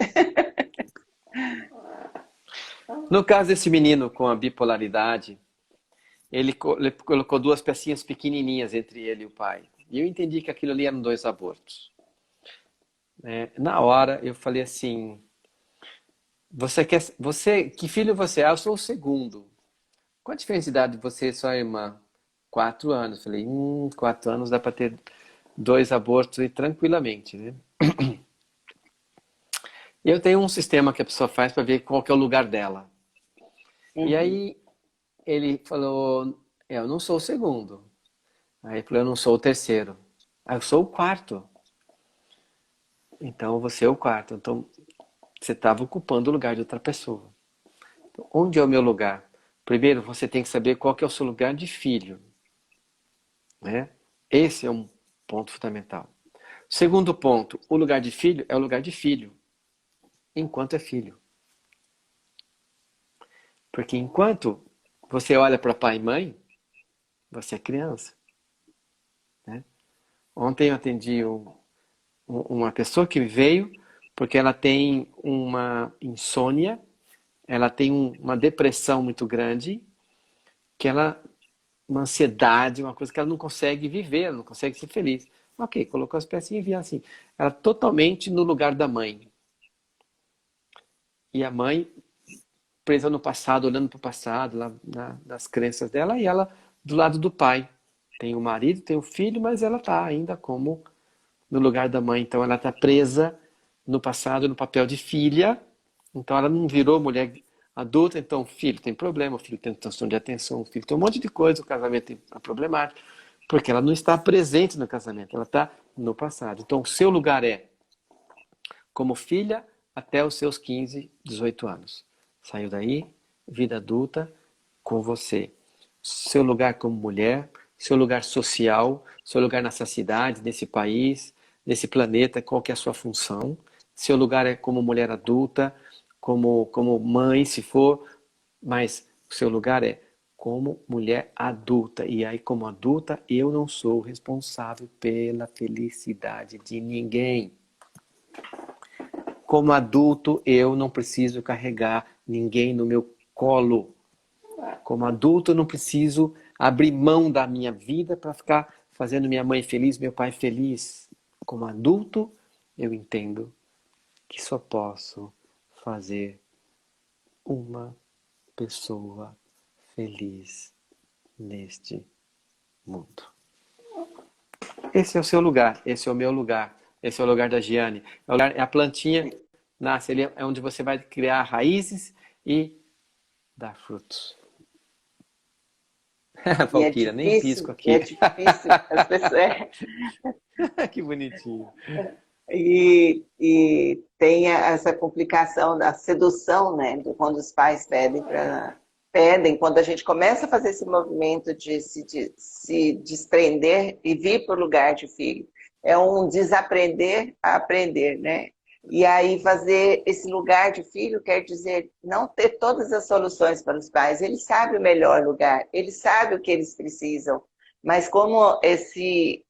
No caso desse menino com a bipolaridade, ele colocou duas pecinhas pequenininhas entre ele e o pai. E eu entendi que aquilo ali eram 2 abortos. Na hora eu falei assim, que filho você é? Eu sou o segundo. Qual a diferença de idade de você e sua irmã? 4 anos. Falei, 4 anos dá para ter 2 abortos aí tranquilamente, né? Eu tenho um sistema que a pessoa faz para ver qual que é o lugar dela. E aí ele falou, eu não sou o segundo. Aí ele falou, eu não sou o terceiro. Eu sou o quarto. Então você é o quarto. Então você estava ocupando o lugar de outra pessoa. Então, onde é o meu lugar? Primeiro você tem que saber qual que é o seu lugar de filho. Né? Esse é um ponto fundamental. Segundo ponto, o lugar de filho é o lugar de filho. Enquanto é filho. Porque enquanto você olha para pai e mãe, você é criança. Né? Ontem eu atendi uma pessoa que veio porque ela tem uma insônia, ela tem uma depressão muito grande, uma ansiedade, uma coisa que ela não consegue viver, ela não consegue ser feliz. Ok, colocou as pecinhas e via assim. Ela totalmente no lugar da mãe. E a mãe presa no passado, olhando para o passado, lá nas crenças dela, e ela do lado do pai. Tem o marido, tem o filho, mas ela está ainda como no lugar da mãe. Então ela está presa no passado, no papel de filha. Então ela não virou mulher adulta. Então o filho tem problema, o filho tem transtorno de atenção, o filho tem um monte de coisa, o casamento é problemático. Porque ela não está presente no casamento, ela está no passado. Então o seu lugar é como filha até os seus 15, 18 anos. Saiu daí, vida adulta, com você. Seu lugar como mulher, seu lugar social, seu lugar nessa cidade, nesse país, nesse planeta, qual que é a sua função. Seu lugar é como mulher adulta, como mãe, se for, mas o seu lugar é como mulher adulta. E aí, como adulta, eu não sou responsável pela felicidade de ninguém. Como adulto, eu não preciso carregar ninguém no meu colo. Como adulto, eu não preciso abrir mão da minha vida para ficar fazendo minha mãe feliz, meu pai feliz. Como adulto, eu entendo que só posso fazer uma pessoa feliz neste mundo. Esse é o seu lugar, esse é o meu lugar, esse é o lugar da Giane. É a plantinha, nasce ali, é onde você vai criar raízes e dar frutos. E é Valquíria, nem difícil, pisco e é aqui. difícil, as pessoas, Que bonitinho. e tem essa complicação da sedução, né? Quando os pais pedem, quando a gente começa a fazer esse movimento de se desprender e vir para o lugar de filho, é um desaprender a aprender, né? E aí fazer esse lugar de filho quer dizer não ter todas as soluções para os pais. Ele sabe o melhor lugar, ele sabe o que eles precisam, mas como esse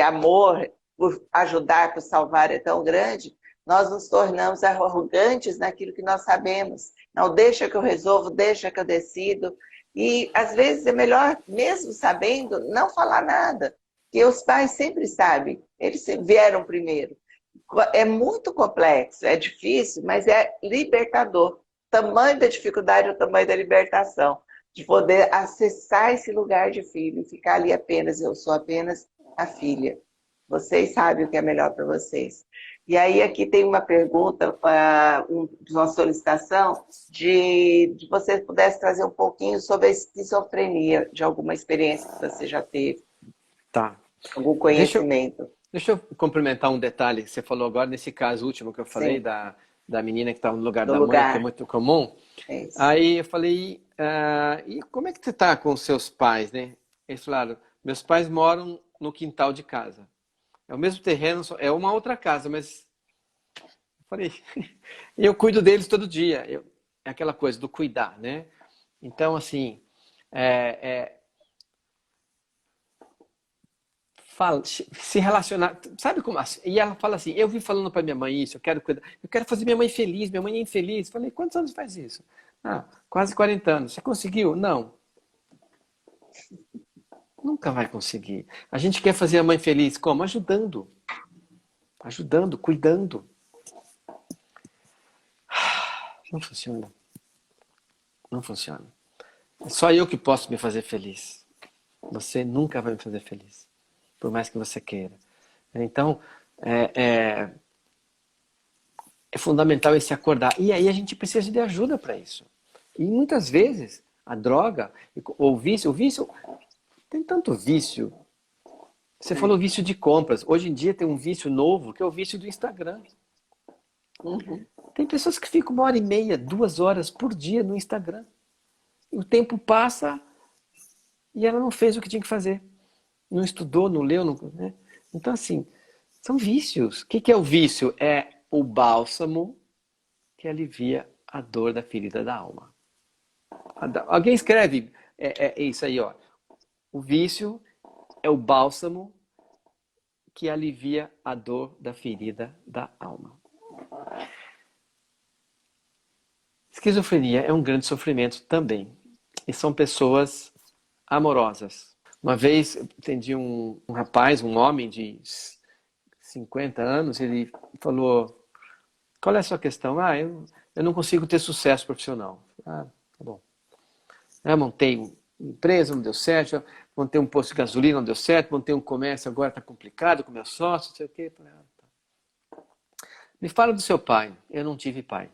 amor por ajudar, por salvar é tão grande, nós nos tornamos arrogantes naquilo que nós sabemos. Não, deixa que eu resolvo, deixa que eu decido. E às vezes é melhor, mesmo sabendo, não falar nada, porque os pais sempre sabem, eles vieram primeiro. É muito complexo, é difícil, mas é libertador. O tamanho da dificuldade é o tamanho da libertação, de poder acessar esse lugar de filho e ficar ali apenas, eu sou apenas a filha. Vocês sabem o que é melhor para vocês. E aí aqui tem uma pergunta, uma solicitação de você pudesse trazer um pouquinho sobre a esquizofrenia, de alguma experiência que você já teve, Tá. algum Deixa eu, conhecimento. deixa eu complementar um detalhe que você falou agora, nesse caso último que eu falei, Sim, da menina que estava no lugar do da mãe, que é lugar. muito comum. É isso. Aí eu falei, e como é que você está com os seus pais, né? Eles falaram, meus pais moram no quintal de casa. É o mesmo terreno, é uma outra casa, mas eu falei, eu cuido deles todo dia. É aquela coisa do cuidar, né? Então, assim, é, se relacionar, sabe como assim? E ela fala assim, eu vim falando para minha mãe isso, eu quero fazer minha mãe feliz, minha mãe é infeliz. Falei, quantos anos faz isso? Ah, quase 40 anos. Você conseguiu? Não, nunca vai conseguir. A gente quer fazer a mãe feliz como? Ajudando, cuidando. Não funciona, não funciona. É só eu que posso me fazer feliz. Você nunca vai me fazer feliz, por mais que você queira. Então, é, é, é fundamental esse acordar. E aí a gente precisa de ajuda para isso. E muitas vezes a droga ou o vício, tem tanto vício. Você falou É. vício de compras. Hoje em dia tem um vício novo que é o vício do Instagram. Uhum. Tem pessoas que ficam 1h30, 2 horas por dia no Instagram. E o tempo passa e ela não fez o que tinha que fazer. Não estudou, não leu, não, né? Então, assim, são vícios. O que é o vício? É o bálsamo que alivia a dor da ferida da alma. Alguém escreve é isso aí, ó. O vício é o bálsamo que alivia a dor da ferida da alma. Esquizofrenia é um grande sofrimento também. E são pessoas amorosas. Uma vez eu atendi um rapaz, um homem de 50 anos, ele falou, qual é a sua questão? Eu não consigo ter sucesso profissional. Ah, tá bom. Eu montei uma empresa, não deu certo, montei um posto de gasolina, não deu certo, montei um comércio, agora está complicado com meu sócio, não sei o quê. Me fala do seu pai. Eu não tive pai.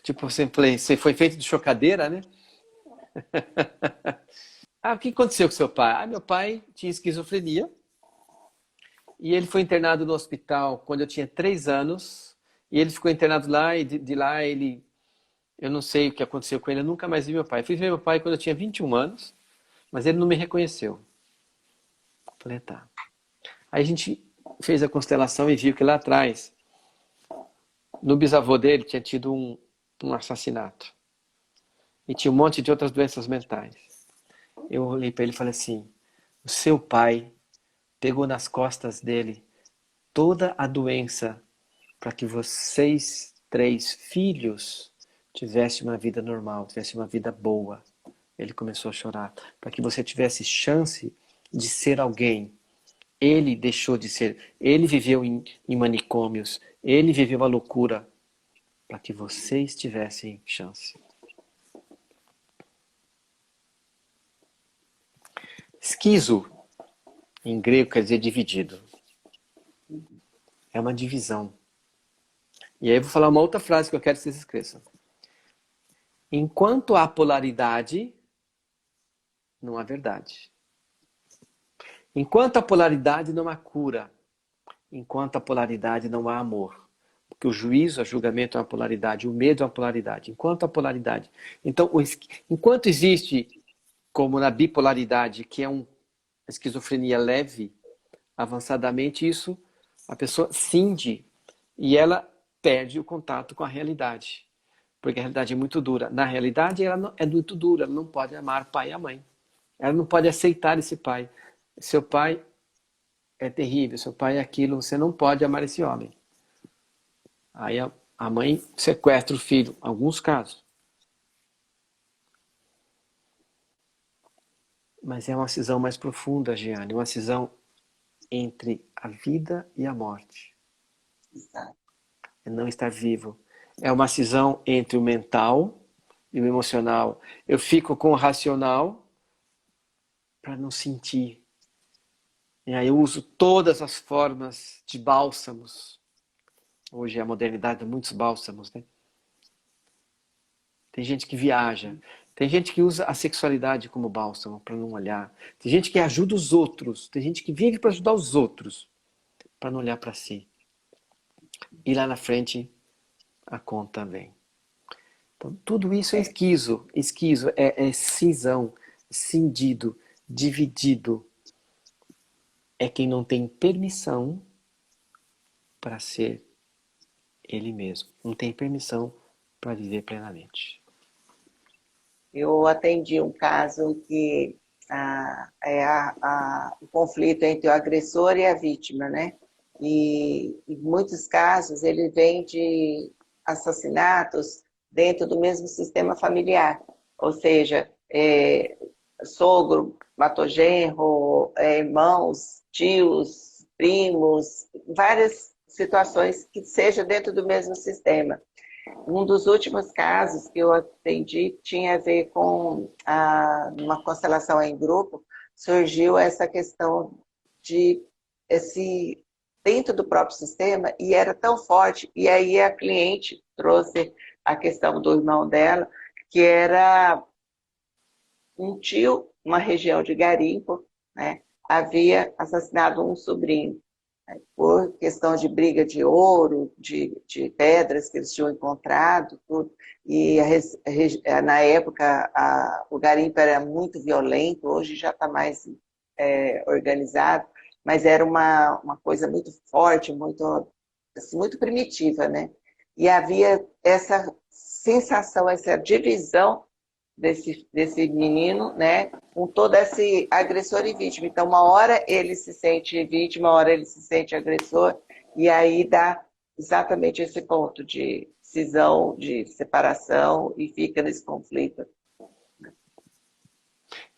Tipo, você foi feito de chocadeira, né? O que aconteceu com seu pai? Meu pai tinha esquizofrenia e ele foi internado no hospital quando eu tinha 3 anos e ele ficou internado lá e de lá eu não sei o que aconteceu com ele, eu nunca mais vi meu pai. Eu fui ver meu pai quando eu tinha 21 anos, mas ele não me reconheceu. Falei, tá. Aí a gente fez a constelação e viu que lá atrás, no bisavô dele, tinha tido um assassinato. E tinha um monte de outras doenças mentais. Eu olhei para ele e falei assim, o seu pai pegou nas costas dele toda a doença para que vocês 3 filhos tivessem uma vida normal, tivessem uma vida boa. Ele começou a chorar. Para que você tivesse chance de ser alguém. Ele deixou de ser. Ele viveu em manicômios. Ele viveu a loucura para que vocês tivessem chance. Esquizo, em grego, quer dizer dividido. É uma divisão. E aí eu vou falar uma outra frase que eu quero que vocês esqueçam. Enquanto há polaridade, não há verdade. Enquanto há polaridade, não há cura. Enquanto há polaridade, não há amor. Porque o juízo, o julgamento é uma polaridade, o medo é uma polaridade. Enquanto há polaridade. Então, enquanto existe, como na bipolaridade, que é uma esquizofrenia leve, avançadamente, isso, a pessoa cinde e ela perde o contato com a realidade. Porque a realidade é muito dura. Na realidade, ela não, é muito dura. Ela não pode amar o pai e a mãe. Ela não pode aceitar esse pai. Seu pai é terrível, seu pai é aquilo, você não pode amar esse homem. Aí a mãe sequestra o filho, em alguns casos. Mas é uma cisão mais profunda, Giane, uma cisão entre a vida e a morte. Exato. É não estar vivo. É uma cisão entre o mental e o emocional. Eu fico com o racional para não sentir. E aí eu uso todas as formas de bálsamos. Hoje é a modernidade, muitos bálsamos, né? Tem gente que viaja. Tem gente que usa a sexualidade como bálsamo para não olhar. Tem gente que ajuda os outros. Tem gente que vive para ajudar os outros para não olhar para si. E lá na frente a conta vem. Então, tudo isso é esquizo. Esquizo é cisão, cindido, dividido. É quem não tem permissão para ser ele mesmo. Não tem permissão para viver plenamente. Eu atendi um caso que o conflito entre o agressor e a vítima, né? E em muitos casos ele vem de assassinatos dentro do mesmo sistema familiar, ou seja, sogro matou genro, irmãos, tios, primos, várias situações que seja dentro do mesmo sistema. Um dos últimos casos que eu atendi tinha a ver com uma constelação em grupo, surgiu essa questão de dentro do próprio sistema, e era tão forte, e aí a cliente trouxe a questão do irmão dela, que era um tio, uma região de garimpo, né, havia assassinado um sobrinho por questão de briga de ouro, de pedras que eles tinham encontrado, tudo. E na época o garimpo era muito violento, hoje já está mais organizado, mas era uma coisa muito forte, muito, assim, muito primitiva, né? E havia essa sensação, essa divisão desse menino, né, com todo esse agressor e vítima. Então, uma hora ele se sente vítima, uma hora ele se sente agressor, e aí dá exatamente esse ponto de cisão, de separação, e fica nesse conflito.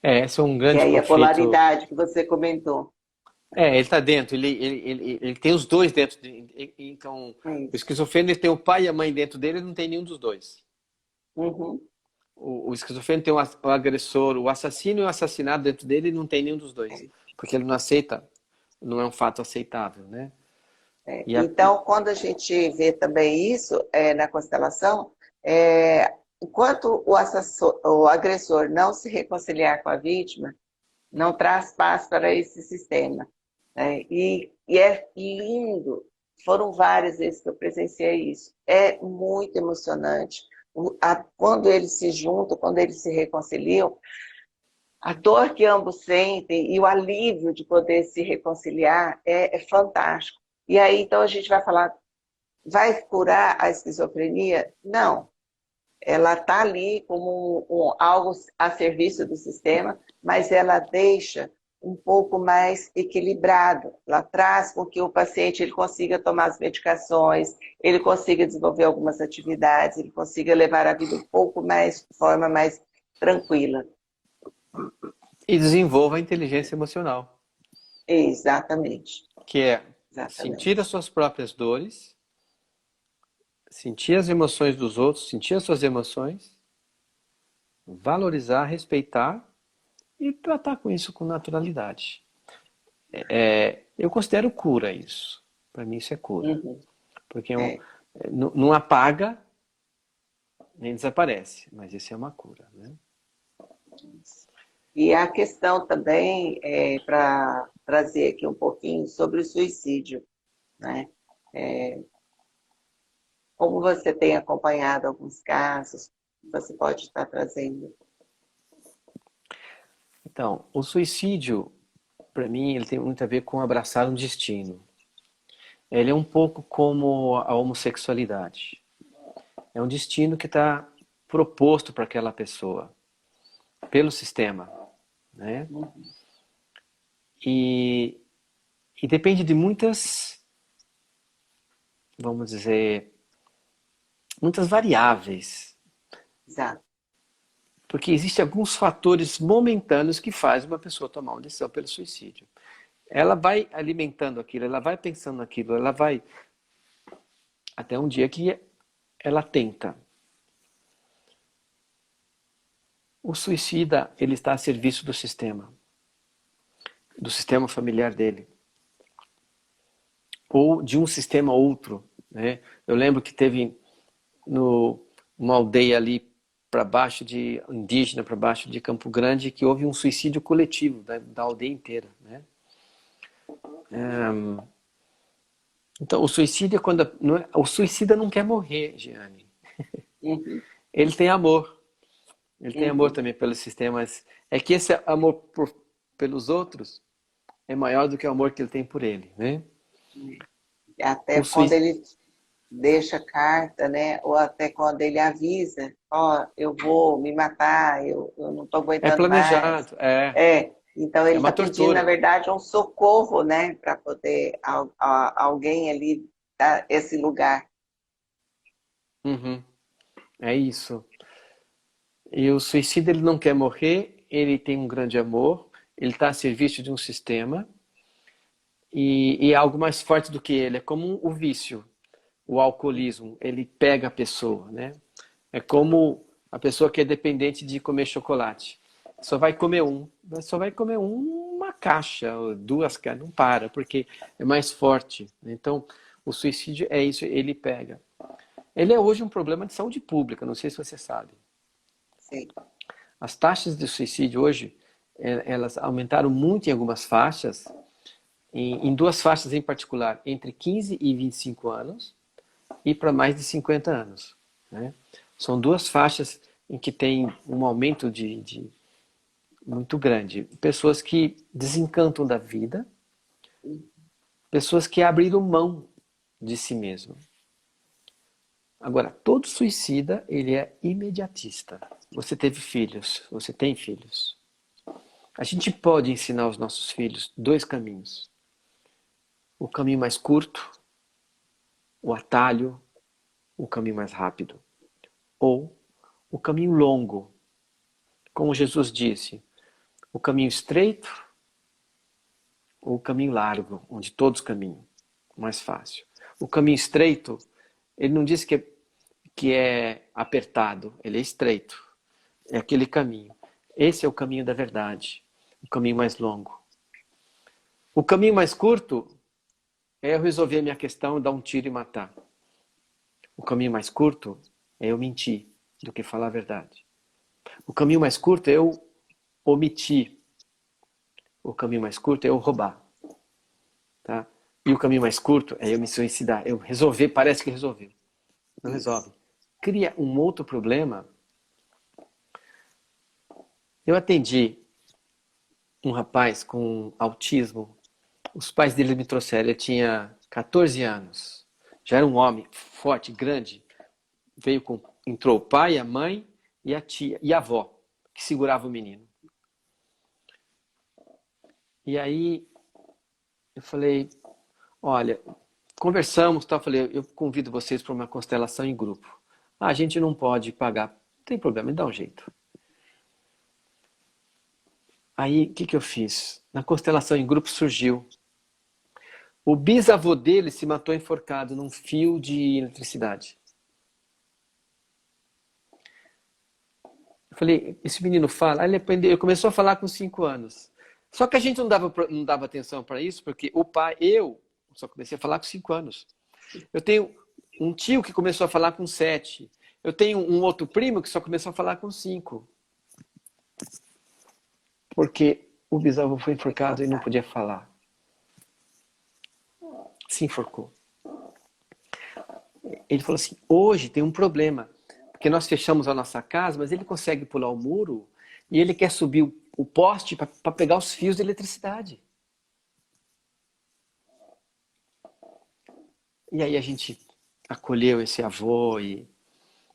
Esse é um Que grande aí a conflito. polaridade que você comentou. Ele está dentro, ele tem os dois dentro. Então, É o isso. esquizofrênico ele tem o pai e a mãe dentro dele, ele não tem nenhum dos dois. Uhum. O esquizofrênico tem o agressor, o assassino e o assassinado dentro dele, ele não tem nenhum dos dois. Porque ele não aceita, não é um fato aceitável, né? E a, Então, quando a gente vê também isso na constelação, enquanto o agressor não se reconciliar com a vítima, não traz paz para esse sistema. Né? E é lindo, foram várias vezes que eu presenciei isso. É muito emocionante. Quando eles se juntam, quando eles se reconciliam, a dor que ambos sentem e o alívio de poder se reconciliar é fantástico. E aí, então, a gente vai falar, vai curar a esquizofrenia? Não. Ela está ali como algo a serviço do sistema, mas ela deixa um pouco mais equilibrado. Ela traz com que o paciente ele consiga tomar as medicações, ele consiga desenvolver algumas atividades, ele consiga levar a vida um pouco mais, de forma mais tranquila. e desenvolva a inteligência emocional, Exatamente. que é sentir as Exatamente. suas próprias dores, sentir as emoções dos outros, sentir as suas emoções, valorizar, respeitar e tratar com isso com naturalidade. Eu considero cura isso. Para mim isso é cura. Uhum. Porque É, não apaga, nem desaparece, mas isso é uma cura, né? E a questão também, para trazer aqui um pouquinho sobre o suicídio, né? É, como você tem acompanhado alguns casos, você pode estar trazendo. Então, o suicídio, para mim, ele tem muito a ver com abraçar um destino. Ele é um pouco como a homossexualidade. É um destino que está proposto para aquela pessoa, pelo sistema, né? E, e depende de muitas, vamos dizer, muitas variáveis. Exato. Porque existem alguns fatores momentâneos que fazem uma pessoa tomar uma decisão pelo suicídio. Ela vai alimentando aquilo, ela vai pensando naquilo, ela vai até um dia que ela tenta. O suicida, ele está a serviço do sistema familiar dele, ou de um sistema outro, né? Eu lembro que teve uma aldeia ali para baixo de indígena, para baixo de Campo Grande, que houve um suicídio coletivo da aldeia inteira, né? Então, o suicídio é quando o suicida não quer morrer, Giane. Uhum, Ele tem amor. Ele tem amor uhum. também pelos sistemas. É que esse amor pelos outros é maior do que o amor que ele tem por ele, né? Até O quando suicídio ele deixa carta, né? Ou até quando ele avisa, ó, eu vou me matar, eu não estou é aguentando mais. planejado, Então é ele uma está pedindo, na tortura. verdade, um socorro, né? Para poder alguém ali dar esse lugar. Uhum, é isso. E o suicida, ele não quer morrer, ele tem um grande amor, ele está a serviço de um sistema e é algo mais forte do que ele. É como o vício, o alcoolismo. Ele pega a pessoa, né? É como a pessoa que é dependente de comer chocolate. Só vai comer uma caixa, ou duas caixas, não para, porque é mais forte. Então, o suicídio é isso, ele pega. Ele é hoje um problema de saúde pública, não sei se você sabe. Sim. As taxas de suicídio hoje, elas aumentaram muito em algumas faixas, em duas faixas em particular, entre 15 e 25 anos e para mais de 50 anos. Né? São duas faixas em que tem um aumento de muito grande. Pessoas que desencantam da vida, pessoas que abriram mão de si mesmo. Agora, todo suicida, ele é imediatista. Você teve filhos, você tem filhos. A gente pode ensinar aos nossos filhos dois caminhos. O caminho mais curto, o atalho, o caminho mais rápido. Ou o caminho longo, como Jesus disse, o caminho estreito ou o caminho largo, onde todos caminham, mais fácil. O caminho estreito, ele não diz que é apertado, ele é estreito. É aquele caminho. Esse é o caminho da verdade, o caminho mais longo. O caminho mais curto é eu resolver a minha questão, dar um tiro e matar. O caminho mais curto é eu mentir do que falar a verdade. O caminho mais curto é eu omitir. O caminho mais curto é eu roubar. Tá? E o caminho mais curto é eu me suicidar. Eu resolver, parece que resolveu. Não Isso. resolve. Cria um outro problema. Eu atendi um rapaz com autismo. Os pais dele me trouxeram. Ele tinha 14 anos. Já era um homem forte, grande. Entrou o pai, a mãe e a tia e a avó, que segurava o menino. E aí eu falei, olha, conversamos, tá? Falei, eu convido vocês para uma constelação em grupo. Ah, a gente não pode pagar. Não tem problema, me dá um jeito. Aí, o que eu fiz? Na constelação em grupo surgiu. O bisavô dele se matou enforcado num fio de eletricidade. Eu falei, esse menino fala. Aí ele aprendeu, ele começou a falar com 5 anos. Só que a gente não dava atenção para isso, porque eu só comecei a falar com 5 anos. Eu tenho um tio que começou a falar com 7. Eu tenho um outro primo que só começou a falar com 5. Porque o bisavô foi enforcado e não podia falar. Se enforcou. Ele falou assim, hoje tem um problema. Porque nós fechamos a nossa casa, mas ele consegue pular o muro e ele quer subir o poste para pegar os fios de eletricidade. E aí a gente acolheu esse avô e,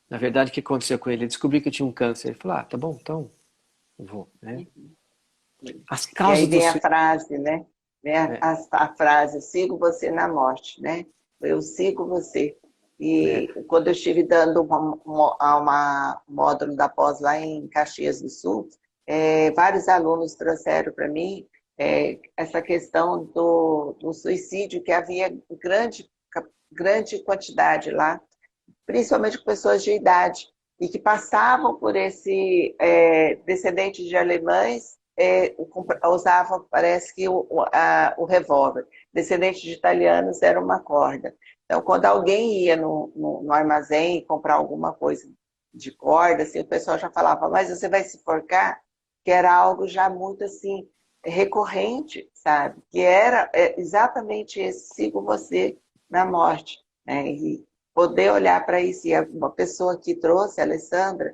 na verdade, o que aconteceu com ele? Ele descobriu que eu tinha um câncer. Ele falou, tá bom, então eu vou, né? As E aí causas do vem a suicídio... frase, né? Vem a frase, eu sigo você na morte, né? Eu sigo você. E quando eu estive dando uma módulo da pós lá em Caxias do Sul, vários alunos trouxeram para mim essa questão do suicídio, que havia grande quantidade lá, principalmente com pessoas de idade, e que passavam por esse descendente de alemães, usavam, parece que, o revólver. Descendente de italianos era uma corda. Então, quando alguém ia no armazém e comprar alguma coisa de corda, assim, o pessoal já falava, mas você vai se enforcar? Que era algo já muito assim, recorrente, sabe? Que era exatamente esse, sigo você na morte, né? E poder olhar para isso. E uma pessoa que trouxe, a Alessandra,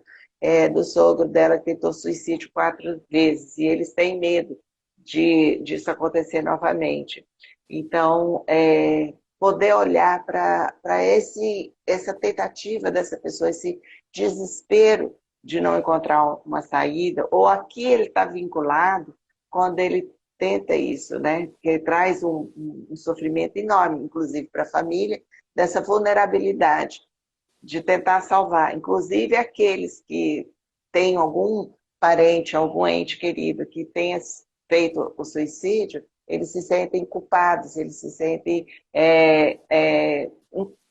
do sogro dela, que tentou suicídio 4 vezes, e eles têm medo disso acontecer novamente. Então, poder olhar para essa tentativa dessa pessoa, esse desespero de não encontrar uma saída, ou a que ele está vinculado quando ele tenta isso, né? Que traz um sofrimento enorme, inclusive para a família, dessa vulnerabilidade de tentar salvar. Inclusive aqueles que têm algum parente, algum ente querido que tenha feito o suicídio, eles se sentem culpados, eles se sentem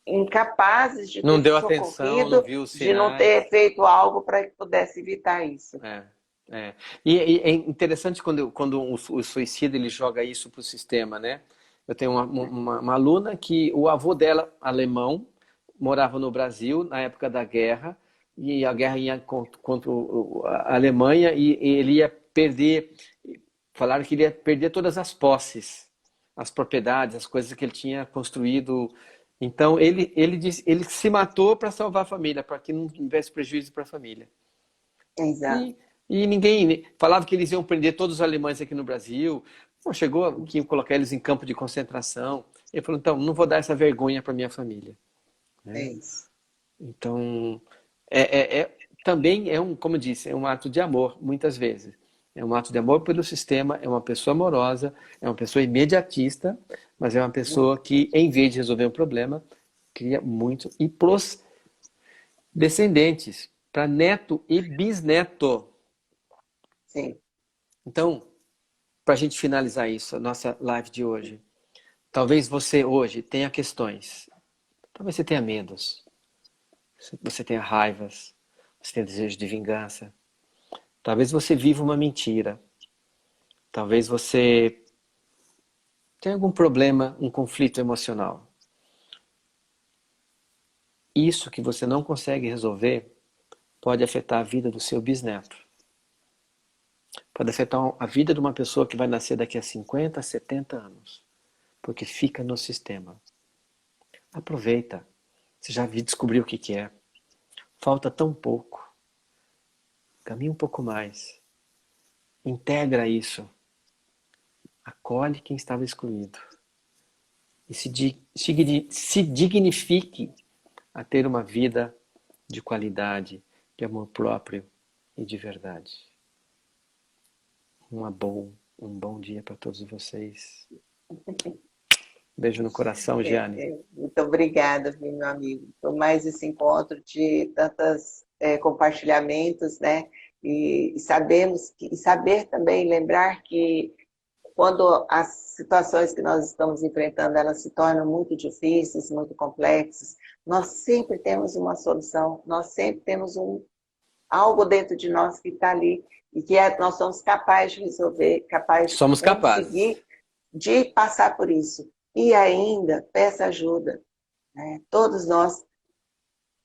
incapazes de Não ter deu atenção, não socorrido, viu os de não sinais. ter feito algo para que pudesse evitar isso. E é interessante quando o suicídio ele joga isso para o sistema, né? Eu tenho uma aluna que o avô dela, alemão, morava no Brasil na época da guerra, e a guerra ia contra a Alemanha e ele ia perder, falaram que ele ia perder todas as posses, as propriedades, as coisas que ele tinha construído. Então ele se matou para salvar a família, para que não tivesse prejuízo para a família. Exato. E ninguém falava que eles iam prender todos os alemães aqui no Brasil. Pô, chegou que iam colocar eles em campo de concentração. Ele falou, então, não vou dar essa vergonha para minha família. É Né? isso. Então, também como eu disse, é um ato de amor, muitas vezes. É um ato de amor pelo sistema, é uma pessoa amorosa, é uma pessoa imediatista, mas é uma pessoa que, em vez de resolver um problema, cria muito. E pros descendentes, para neto e bisneto. Sim. Então, para a gente finalizar isso, a nossa live de hoje, talvez você hoje tenha questões, talvez você tenha medos, você tenha raivas, você tenha desejo de vingança, talvez você viva uma mentira, talvez você tenha algum problema, um conflito emocional. Isso que você não consegue resolver pode afetar a vida do seu bisneto. Pode afetar a vida de uma pessoa que vai nascer daqui a 50, 70 anos. Porque fica no sistema. Aproveita. Você já descobriu o que é. Falta tão pouco. Caminha um pouco mais. Integra isso. Acolhe quem estava excluído. E se dignifique a ter uma vida de qualidade, de amor próprio e de verdade. Um bom dia para todos vocês. Beijo no coração, Giane. Muito obrigada, meu amigo, por mais esse encontro de tantos compartilhamentos, né? E saber também, lembrar que quando as situações que nós estamos enfrentando, elas se tornam muito difíceis, muito complexas, nós sempre temos uma solução, nós sempre temos algo dentro de nós que está ali e que nós somos capazes de resolver, capazes de Somos capazes. conseguir de passar por isso. E ainda, peça ajuda. Né? Todos nós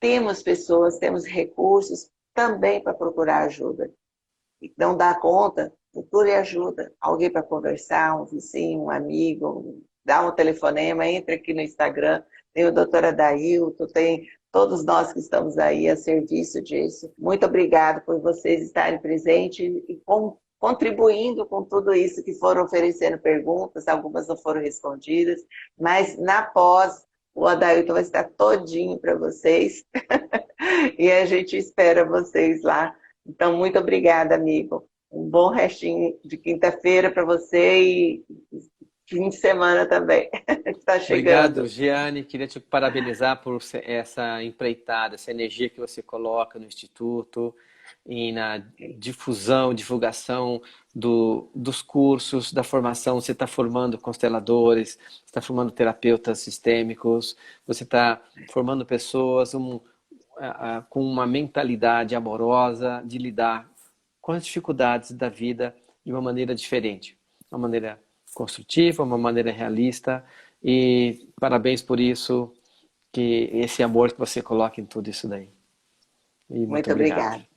temos pessoas, temos recursos também para procurar ajuda. Não dá conta, procure ajuda. Alguém para conversar, um vizinho, um amigo, dá um telefonema, entre aqui no Instagram, tem o doutor Adailton, tem todos nós que estamos aí a serviço disso. Muito obrigada por vocês estarem presentes e contribuindo com tudo isso que foram oferecendo perguntas, algumas não foram respondidas, mas na pós, o Adailton vai estar todinho para vocês e a gente espera vocês lá. Então, muito obrigada, amigo. Um bom restinho de quinta-feira para você e fim de semana também. Está Obrigado, chegando. Giane. Queria te parabenizar por essa empreitada, essa energia que você coloca no Instituto e na difusão, divulgação dos cursos, da formação. Você está formando consteladores, você está formando terapeutas sistêmicos, você está formando pessoas com uma mentalidade amorosa de lidar com as dificuldades da vida de uma maneira diferente, uma maneira construtiva, uma maneira realista, e parabéns por isso, que esse amor que você coloca em tudo isso daí. E muito Muito obrigado. obrigada.